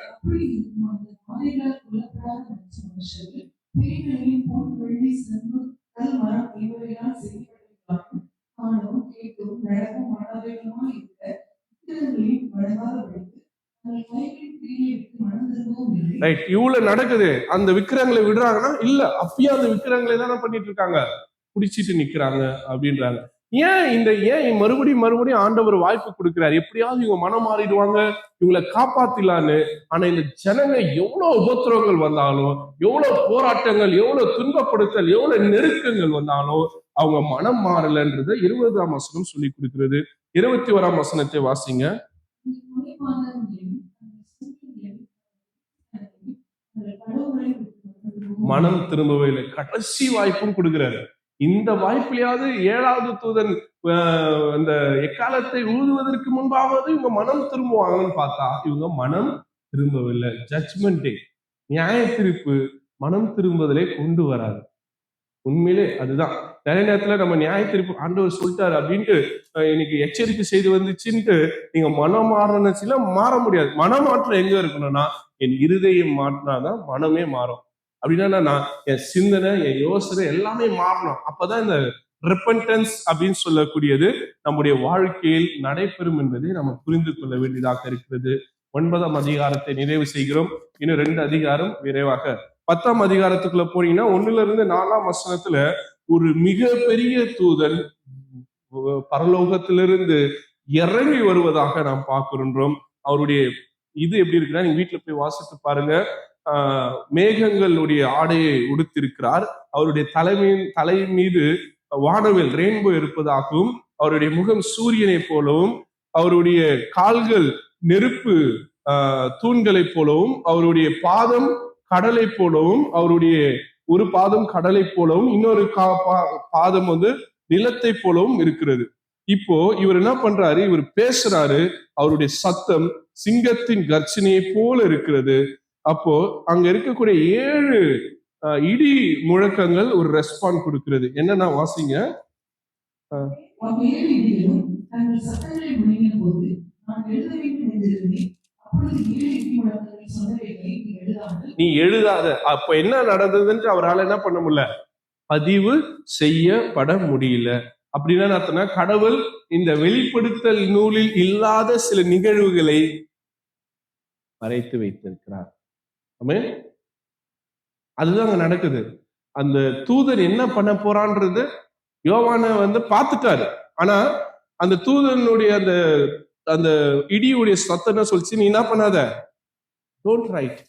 இவ்வளவு நடக்குது. அந்த விக்கிரங்களை விடுறாங்கன்னா இல்ல, அப்பயும் அந்த விக்கிரங்களை தானே பண்ணிட்டு இருக்காங்க, குடிச்சிட்டு நிக்கிறாங்க அப்படின்றாங்க. ஏன் மறுபடியும் ஆண்டவர் வாய்ப்பு கொடுக்கிறார்? எப்படியாவது இவங்க மனம் மாறிடுவாங்க, இவங்களை காப்பாத்திலான்னு. ஆனா இந்த ஜனங்க எவ்வளவு உபத்திரவங்கள் வந்தாலும், எவ்வளவு போராட்டங்கள், எவ்வளவு துன்பப்படுத்தல், எவ்வளவு நெருக்கங்கள் வந்தாலும் அவங்க மனம் மாறலன்றத 20ஆம் வசனம் சொல்லி கொடுக்கிறது. 21ஆம் வசனத்தை வாசிங்க. மனம் திரும்பவே இல்லை. கடைசி வாய்ப்பும் கொடுக்கிறாரு. இந்த வாய்ப்பிலையாவது 7வது தூதன் அந்த எக்காலத்தை ஊதுவதற்கு முன்பாவது இவங்க மனம் திரும்புவாங்கன்னு பார்த்தா இவங்க மனம் திரும்பவில்லை. ஜட்ஜ்மெண்ட் டே, நியாய தீர்ப்பு மனம் திரும்புதலே கொண்டு வராது. உண்மையிலே அதுதான். நிறைய நேரத்துல நம்ம நியாய தீர்ப்பு ஆண்டவர் சொல்லிட்டாரு அப்படின்ட்டு இன்னைக்கு எச்சரிக்கை செய்து வந்துச்சுன்ட்டு நீங்க மனம் மாறணுச்சுல மாற முடியாது. மனமாற்றம் எங்க இருக்கணும்னா, என் இருதயம் மாற்றினாதான் மனமே மாறும். அப்படின்னா நான் என் சிந்தனை, என் யோசனை எல்லாமே மாறணும். அப்பதான் இந்த ரெப்பன்டன்ஸ் அப்படின்னு சொல்லக்கூடியது நம்முடைய வாழ்க்கையில் நடைபெறும் என்பதை நம்ம புரிந்து கொள்ள வேண்டியதாக இருக்கிறது. 9ஆம் அதிகாரத்தை நிறைவு செய்கிறோம். இன்னும் 2 அதிகாரம் விரைவாக. 10ஆம் அதிகாரத்துக்குள்ள போனீங்கன்னா 1லிருந்து 4ஆம் வசனத்துல ஒரு மிக பெரிய தூதன் பரலோகத்திலிருந்து இறங்கி வருவதாக நாம் பார்க்கின்றோம். அவருடைய இது எப்படி இருக்குன்னா, நீங்க வீட்டுல போய் வாசித்து பாருங்க. மேகங்களுடைய ஆடையை உடுத்திருக்கிறார். அவருடைய தலை மீது வானவில் ரெயின்போ இருப்பதாகவும், அவருடைய முகம் சூரியனை போலவும், அவருடைய கால்கள் நெருப்பு தூண்களை போலவும், அவருடைய பாதம் கடலை போலவும், அவருடைய ஒரு பாதம் கடலை போலவும், இன்னொரு பாதம் வந்து நிலத்தை போலவும் இருக்கிறது. இப்போ இவர் என்ன பண்றாரு, இவர் பேசுறாரு, அவருடைய சத்தம் சிங்கத்தின் கர்ச்சனையை போல இருக்கிறது. அப்போ அங்க இருக்கக்கூடிய 7 இடி முழக்கங்கள் ஒரு ரெஸ்பாண்ட் கொடுக்கிறது. என்னன்னா வாசிங்க. அவ்வேழு இடிகளும் தங்கள் சத்தங்களை முழங்கின போது நான் எழுத வேண்டும் என்றிருந்தேன். அப்பொழுது 7 இடி முழக்கங்கள் சொன்னவைகளை நீ எழுதாத. அப்ப என்ன நடந்ததுன்னு அவரால் என்ன பண்ண முடியல, பதிவு செய்யப்பட முடியல. அப்படின்னா அர்த்தம்னா, கடவுள் இந்த வெளிப்படுத்தல் நூலில் இல்லாத சில நிகழ்வுகளை மறைத்து வைத்திருக்கிறார். ஆமென். அதுதான் அங்க நடக்குது. அந்த தூதன் என்ன பண்ண போறான்றது யோவான வந்து பார்த்துட்டாரு. ஆனா அந்த தூதனுடைய அந்த அந்த இடியுடைய சத்தம் என்ன சொல்லிச்சு, நீ என்ன பண்ணாத, don't write,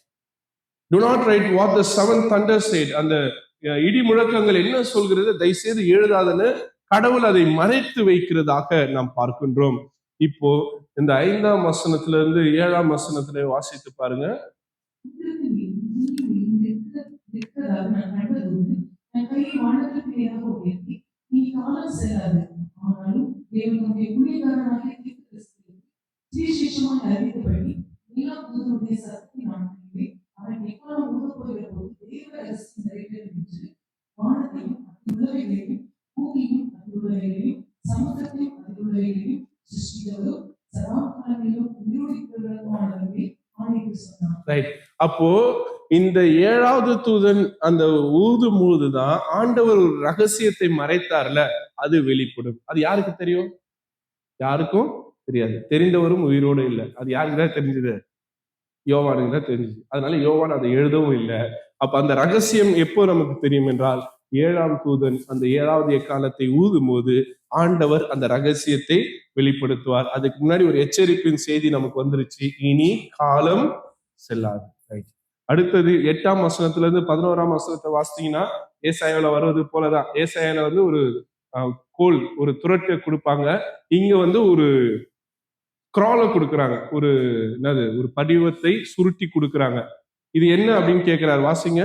to not right what the 7 thunders said. அந்த இடி முழக்கங்கள் என்ன சொல்கிறது, தயவுசெய்து எழுதாதன்னு கடவுள் அதை மறைத்து வைக்கிறதாக நாம் பார்க்கின்றோம். இப்போ இந்த 5ஆம் வசனத்துல இருந்து 7ஆம் வசனத்துல வாசித்து பாருங்க. அப்போ இந்த 7வது தூதன் அந்த ஊதும் போதுதான் ஆண்டவர் ஒரு ரகசியத்தை மறைத்தார்ல, அது வெளிப்படும். அது யாருக்கு தெரியும்? யாருக்கும் தெரியாது. தெரிந்தவரும் உயிரோடு இல்லை. அது யாருக்கு தான் தெரிஞ்சது? யோவானுக்கு தான் தெரிஞ்சது. அதனால யோவான் அதை எழுதவும் இல்லை. அப்ப அந்த ரகசியம் எப்போ நமக்கு தெரியும் என்றால், 7ஆம் தூதன் அந்த 7வது எக்காலத்தை ஊதும் போது ஆண்டவர் அந்த ரகசியத்தை வெளிப்படுத்துவார். அதுக்கு முன்னாடி ஒரு எச்சரிப்பின் செய்தி நமக்கு வந்துருச்சு, இனி காலம் செல்லாது. அடுத்தது 8ஆம் வசனத்துல இருந்து 11ஆம் வசனத்தை வாசித்தீங்கன்னா, ஏசாயால வருவது போலதான். ஏசாயால வந்து ஒரு கோல், ஒரு துரட்டை கொடுப்பாங்க. இங்க வந்து ஒரு கிரால கொடுக்குறாங்க, ஒரு என்னது, ஒரு படிவத்தை சுருட்டி கொடுக்குறாங்க. இது என்ன அப்படின்னு கேட்கிறார், வாசிங்க.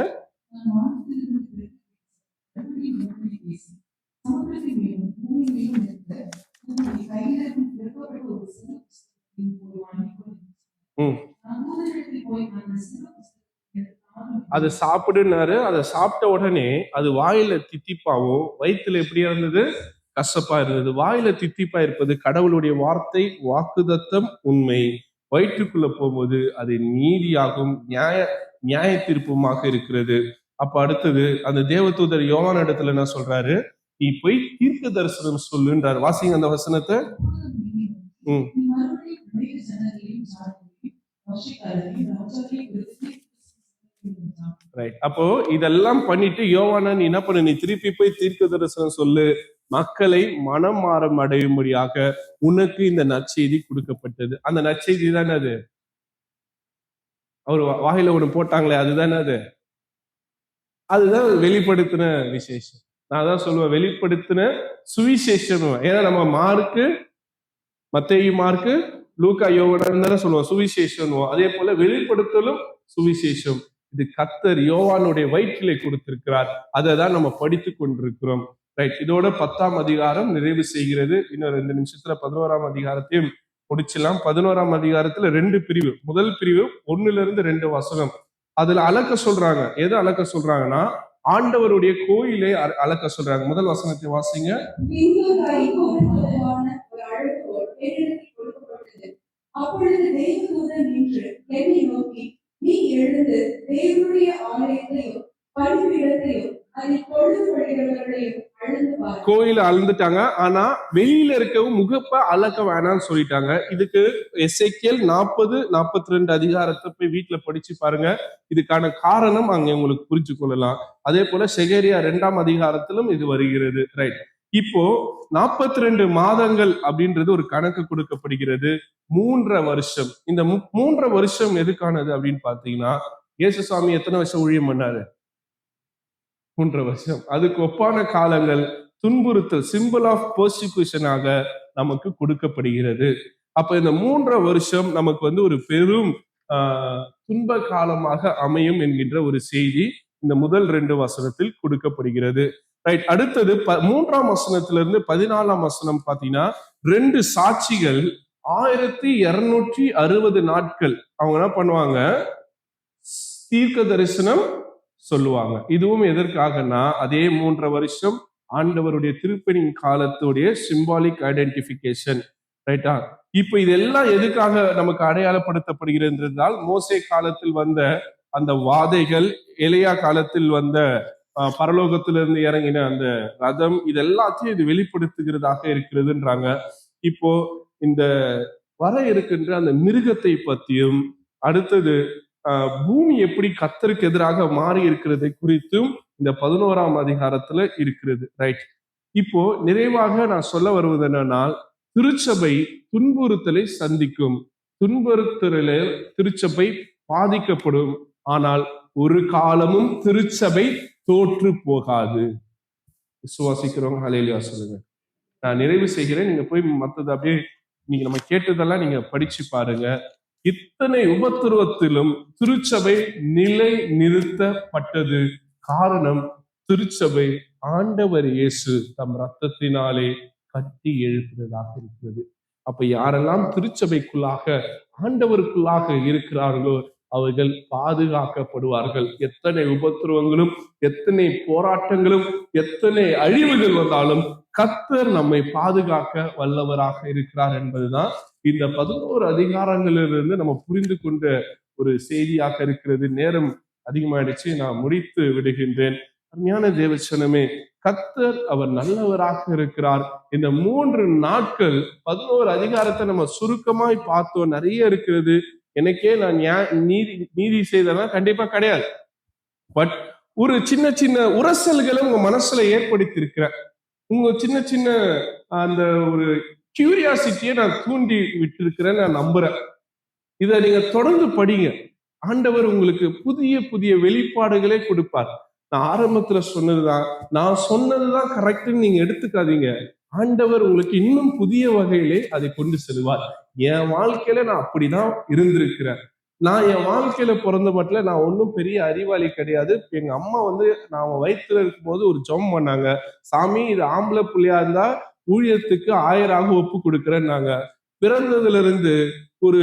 அதை சாப்பிடுனாரு. அதை சாப்பிட்ட உடனே அது வாயில தித்திப்பாவும் வயிற்றுல எப்படியா இருந்தது, கசப்பா இருந்தது. வாயில தித்திப்பா இருப்பது கடவுளுடைய வார்த்தை, வாக்குதத்தம், உண்மை. வயிற்றுக்குள்ள போகும்போது அது நீதியாகும், நியாய தீர்ப்புமாக இருக்கிறது. அப்ப அடுத்தது அந்த தேவதூதர் யோவான் இடத்துல என்ன சொல்றாரு, நீ போய் தீர்க்க தரிசனம் சொல்லுன்றார். வாசிங்க அந்த வசனத்தை. அப்போ இதெல்லாம் பண்ணிட்டு யோவானா, நீ என்ன பண்ண, நீ திருப்பி போய் தீர்க்க தரிசனம் சொல்லு, மக்களை மனம் மாறம் அடையும்படியாக உனக்கு இந்த நற்செய்தி கொடுக்கப்பட்டது. அந்த நற்செய்தி தானே அது, அவர் வாயில ஒண்ணு போட்டாங்களே, அதுதானே அது. அதுதான் வெளிப்படுத்தின விசேஷம். நான் தான் சொல்லுவேன், வெளிப்படுத்தின சுவிசேஷம். ஏன்னா நம்ம மார்க்கு, மத்தேயு, மார்க்கு, லூக்கா, யோவான் தானே சொல்லுவோம் சுவிசேஷம். அதே போல வெளிப்படுத்தலும் சுவிசேஷம். இது கர்த்தர் யோவானுடைய வயிற்றிலே கொடுத்திருக்கிறார். அதை தான் நம்ம படித்து கொண்டிருக்கிறோம். ரைட். இதோட 10ஆம் அதிகாரம் நிறைவு செய்கிறது. இன்னும் 2 நிமிஷத்துல 11ஆம் அதிகாரத்தையும் முடிச்சலாம். 11ஆம் அதிகாரத்துல 2 பிரிவு. முதல் பிரிவு 1-2 வசனம். அதுல அளக்க சொல்றாங்க. எது அளக்க சொல்றாங்கன்னா, ஆண்டவருடைய கோயிலை அளக்க சொல்றாங்க. முதல் வசனத்தை வாசிங்க. அப்பொழுது தேவதூதன் நின்று என்னை நோக்கி, நீ எழுந்து தேவனுடைய ஆலயத்தையும் பலிபீடத்தையும் அதில் கொள்ளும்படிகிறவர்களையும் அளந்து பார். கோயில அளந்துட்டாங்க. ஆனா வெளியில இருக்கவும் முகப்ப அளக்க வேணாம்னு சொல்லிட்டாங்க. இதுக்கு எசேக்கியேல் 40-42 அதிகாரத்தை போய் வீட்டுல படிச்சு பாருங்க. இதுக்கான காரணம் அங்க உங்களுக்கு புரிஞ்சு கொள்ளலாம். அதே போல செகரியா 2ஆம் அதிகாரத்திலும் இது வருகிறது. ரைட். இப்போ 42 மாதங்கள் அப்படின்றது ஒரு கணக்கு கொடுக்கப்படுகிறது. 3.5 வருஷம். இந்த 3.5 வருஷம் எதுக்கானது அப்படின்னு பாத்தீங்கன்னா, இயேசுசாமி எத்தனை வருஷம் ஊழியம் பண்ணாரு? 3.5 வருஷம். அதுக்கு ஒப்பான காலங்கள் துன்புறுத்தல், சிம்பிள் ஆஃப் பெர்சிக்யூஷனாக நமக்கு கொடுக்கப்படுகிறது. அப்ப இந்த 3 வருஷம் நமக்கு வந்து ஒரு பெரும் துன்ப காலமாக அமையும் என்கின்ற ஒரு செய்தி இந்த முதல் 2 வசனத்தில் கொடுக்கப்படுகிறது. ரைட். அடுத்தது 3ஆம் வசனத்திலிருந்து 14ஆம் வசனம் பாத்தீங்கன்னா 2 சாட்சிகள் 1260 நாட்கள் அவங்க என்ன பண்ணுவாங்க, தீர்க்க தரிசனம் சொல்லுவாங்க. இதுவும் எதற்காகனா அதே 3 வருஷம் ஆண்டவருடைய திருப்பணியின் காலத்துடைய சிம்பாலிக் ஐடென்டிபிகேஷன். ரைட்டா? இப்ப இதெல்லாம் எதுக்காக நமக்கு அடையாளப்படுத்தப்படுகிறது என்றால், மோசே காலத்தில் வந்த அந்த வாதைகள், எலியா காலத்தில் வந்த பரலோகத்திலிருந்து இறங்கின அந்த ரதம், இது எல்லாத்தையும் இது வெளிப்படுத்துகிறதாக இருக்கிறதுன்றாங்க. இப்போ இந்த வர இருக்கின்ற அந்த மிருகத்தை பற்றியும், அடுத்தது பூமி எப்படி கர்த்தருக்கு எதிராக மாறி இருக்கிறதை குறித்தும் இந்த 11ஆம் அதிகாரத்துல இருக்கிறது. ரைட். இப்போ நிறைவாக நான் சொல்ல வருவது என்னன்னா, திருச்சபை துன்புறுத்தலை சந்திக்கும். துன்புறுத்தலில் திருச்சபை பாதிக்கப்படும். ஆனால் ஒரு காலமும் திருச்சபை தோற்று போகாது. விசுவாசிக்கிறவங்க ஹல்லேலூயா சொல்லுங்க. நான் நிறைவு செய்கிறேன். நீங்க போய் மத்தது அப்படியே நீங்க நம்ம கேட்டதெல்லாம் நீங்க படிச்சு பாருங்க. இத்தனை உபத்திரவத்திலும் திருச்சபை நிலை நிறுத்தப்பட்டது. காரணம், திருச்சபை ஆண்டவர் இயேசு தம் ரத்தத்தினாலே கட்டி எழுப்பினதாக இருக்கிறது. அப்ப யாரெல்லாம் திருச்சபைக்குள்ளாக ஆண்டவருக்குள்ளாக இருக்கிறார்களோ அவர்கள் பாதுகாக்கப்படுவார்கள். எத்தனை உபத்திரவங்களும், எத்தனை போராட்டங்களும், எத்தனை அழிவுகள் வந்தாலும் கர்த்தர் நம்மை பாதுகாக்க வல்லவராக இருக்கிறார் என்பதுதான் இந்த 11 அதிகாரங்களிலிருந்து நம்ம புரிந்து கொண்ட ஒரு செய்தியாக இருக்கிறது. நேரம் அதிகமாயிடுச்சு, நான் முடித்து விடுகின்றேன். அருமையான தேவச்சனமே, கர்த்தர் அவர் நல்லவராக இருக்கிறார். இந்த 3 நாட்கள் 11 அதிகாரத்தை நம்ம சுருக்கமாய் பார்த்தோம். நிறைய இருக்கிறது. எனக்கே நான் நீதி செய்தனா கண்டிப்பா கிடையாது. பட் ஒரு சின்ன சின்ன உரசல்களை உங்க மனசுல ஏற்படுத்தி இருக்கிறேன். உங்க சின்ன சின்ன அந்த ஒரு கியூரியாசிட்டியை நான் தூண்டி விட்டிருக்கிறேன், நான் நம்புறேன். இதை நீங்க தொடர்ந்து படிங்க. ஆண்டவர் உங்களுக்கு புதிய புதிய வெளிப்பாடுகளே கொடுப்பார். நான் ஆரம்பத்துல சொன்னதுதான், நான் சொன்னதுதான் கரெக்ட்னு நீங்க எடுத்துக்காதீங்க. ஆண்டவர் உங்களுக்கு இன்னும் புதிய வகையிலே அதை கொண்டு செல்வார். என் வாழ்க்கையில நான் அப்படிதான் இருந்திருக்கிறேன். நான் என் வாழ்க்கையில பிறந்த மட்டும் நான் ஒன்றும் பெரிய அறிவாளி கிடையாது. எங்க அம்மா வந்து நான் வயிற்றுல இருக்கும்போது ஒரு ஜெபம் பண்ணாங்க. சாமி, இது ஆம்பளை புள்ளியா இருந்தா ஊழியத்துக்கு 1000 ஒப்பு கொடுக்குறேன்னாங்க. பிறந்ததுல இருந்து ஒரு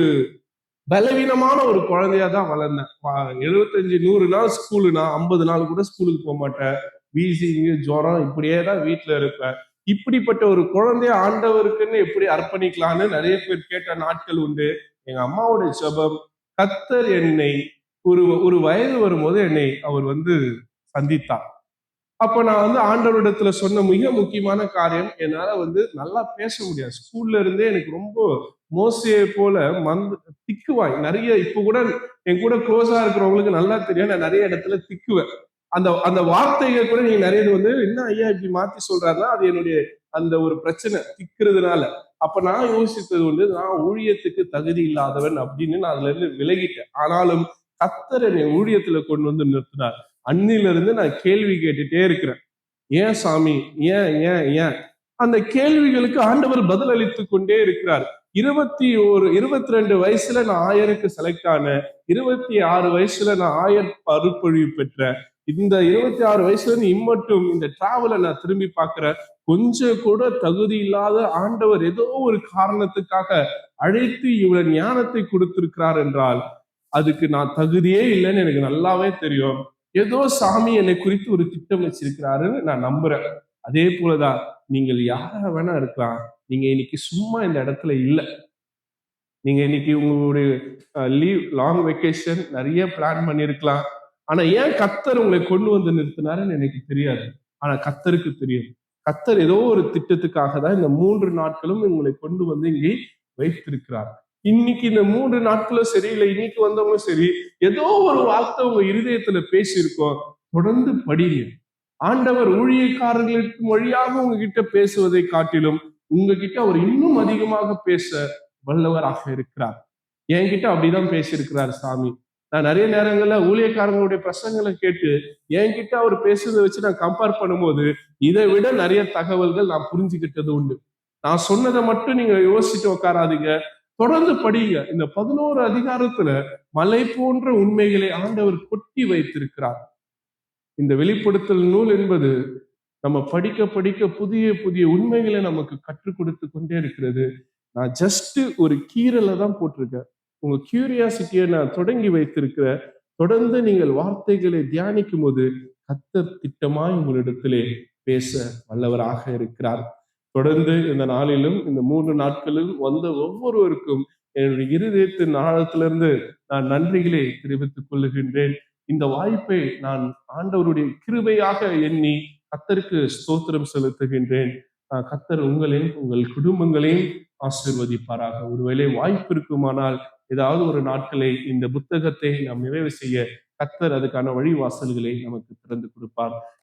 பலவீனமான ஒரு குழந்தையா தான் வளர்ந்தேன். 75-100 நாள் ஸ்கூலுனா 50 நாள் கூட ஸ்கூலுக்கு போக மாட்டேன். வீசிங்கு, ஜுரம், இப்படியே தான் வீட்டுல இருப்பேன். இப்படிப்பட்ட ஒரு குழந்தைய ஆண்டவருக்குன்னு எப்படி அர்ப்பணிக்கலான்னு நிறைய பேர் கேட்ட நாட்கள் உண்டு. எங்க அம்மாவுடைய ஜெபம், கர்த்தர் என்னை ஒரு வயது வரும்போது என்னை அவர் வந்து சந்தித்தார். அப்ப நான் வந்து ஆண்டவரிடத்துல சொன்ன மிக முக்கியமான காரியம், என்னால வந்து நல்லா பேச முடியாது. ஸ்கூல்ல இருந்தே எனக்கு ரொம்ப மோசையை போல திக்குவாய் நிறைய. இப்ப கூட என் கூட க்ளோஸா இருக்கிறவங்களுக்கு நல்லா தெரியும், நான் நிறைய இடத்துல திக்குவேன். அந்த வார்த்தைகள் கூட நீங்க நிறைய வந்து என்ன ஐயா இப்படி மாத்தி சொல்றாருன்னா, அது என்னுடைய அந்த ஒரு பிரச்சனை திக்கிறதுனால. அப்ப நான் யோசித்தது வந்து, நான் ஊழியத்துக்கு தகுதி இல்லாதவன் அப்படின்னு நான் அதுல இருந்து விலகிட்டேன். ஆனாலும் கர்த்தர் என்னை ஊழியத்துல கொண்டு வந்து நிறுத்தினார். அன்னில இருந்து நான் கேள்வி கேட்டுட்டே இருக்கிறேன். ஏன் சாமி, ஏன் ஏன் ஏன்? அந்த கேள்விகளுக்கு ஆண்டவர் பதில் அளித்து கொண்டே இருக்கிறார். 22 வயசுல நான் ஆயருக்கு செலக்ட் ஆனேன். 26 வயசுல நான் ஆயர் அருட்பொழிவு பெற்றேன். இந்த 26 வயசுல இருந்து இம்மட்டும் இந்த டிராவலை நான் திரும்பி பார்க்கிறேன். கொஞ்சம் கூட தகுதி இல்லாத ஆண்டவர் ஏதோ ஒரு காரணத்துக்காக அழைத்து இவ்வளவு ஞானத்தை கொடுத்திருக்கிறார் என்றால் அதுக்கு நான் தகுதியே இல்லைன்னு எனக்கு நல்லாவே தெரியும். ஏதோ சாமி என்னை குறித்து ஒரு திட்டம் வச்சிருக்கிறாருன்னு நான் நம்புறேன். அதே போலதான் நீங்கள் யாரா வேணா இருக்கலாம். நீங்க இன்னைக்கு சும்மா இந்த இடத்துல இல்லை. நீங்க இன்னைக்கு உங்களுடைய லீவ், லாங் வெக்கேஷன் நிறைய பிளான் பண்ணிருக்கலாம். ஆனா ஏன் கர்த்தர் உங்களை கொண்டு வந்து நிறுத்தினாருன்னு எனக்கு தெரியாது. ஆனா கர்த்தருக்கு தெரியும். கர்த்தர் ஏதோ ஒரு திட்டத்துக்காக தான் இந்த 3 நாட்களும் உங்களை கொண்டு வந்து இங்கே வைத்திருக்கிறார். இன்னைக்கு இந்த 3 நாட்களும் சரி, இல்லை இன்னைக்கு வந்தவங்களும் சரி, ஏதோ ஒரு வார்த்தை உங்க இருதயத்துல பேசியிருக்கோம். தொடர்ந்து படிங்க. ஆண்டவர் ஊழியக்காரர்களுக்கு வழியாக உங்ககிட்ட பேசுவதை காட்டிலும் உங்ககிட்ட அவர் இன்னும் அதிகமாக பேச வல்லவராக இருக்கிறார். என்கிட்ட அப்படிதான் பேசியிருக்கிறார் சாமி. நான் நிறைய நேரங்கள்ல ஊழியக்காரங்களுடைய பிரசங்களை கேட்டு என்கிட்ட அவர் பேசுறதை வச்சு நான் கம்பேர் பண்ணும்போது இதை விட நிறைய தகவல்கள் நான் புரிஞ்சுக்கிட்டது உண்டு. நான் சொன்னதை மட்டும் நீங்க யோசிச்சுட்டு உட்காராதீங்க. தொடர்ந்து படிங்க. இந்த 11 அதிகாரத்துல மலை போன்ற உண்மைகளை ஆண்டவர் கொட்டி வைத்திருக்கிறார். இந்த வெளிப்படுத்தல் நூல் என்பது நம்ம படிக்க படிக்க புதிய புதிய உண்மைகளை நமக்கு கற்றுக் கொடுத்து கொண்டே இருக்கிறது. நான் ஜஸ்ட் ஒரு கீறலை தான் போட்டிருக்கேன். உங்க கியூரியாசிட்டியை நான் தொடங்கி வைத்திருக்கிறேன். தொடர்ந்து நீங்கள் வார்த்தைகளை தியானிக்கும் போது கர்த்தர் திட்டமாய் உங்களிடத்திலே பேச வல்லவராக இருக்கிறார். தொடர்ந்து இந்த நாளிலும் இந்த 3 நாட்களிலும் வந்த ஒவ்வொருவருக்கும் என்னுடைய இருதயத்தின் ஆழத்திலிருந்து நான் நன்றிகளை தெரிவித்துக் கொள்ளுகின்றேன். இந்த வாய்ப்பை நான் ஆண்டவருடைய கிருபையாக எண்ணி கர்த்தருக்கு ஸ்தோத்திரம் செலுத்துகின்றேன். கர்த்தர் உங்களையும் உங்கள் குடும்பங்களையும் ஆசீர்வதிப்பாராக. ஒருவேளை வாய்ப்பு இருக்குமானால் ஏதாவது ஒரு நாட்களை இந்த புத்தகத்தை நாம் நிறைவு செய்ய கர்த்தர் அதுக்கான வழிவாசல்களை நமக்கு திறந்து கொடுப்பார்.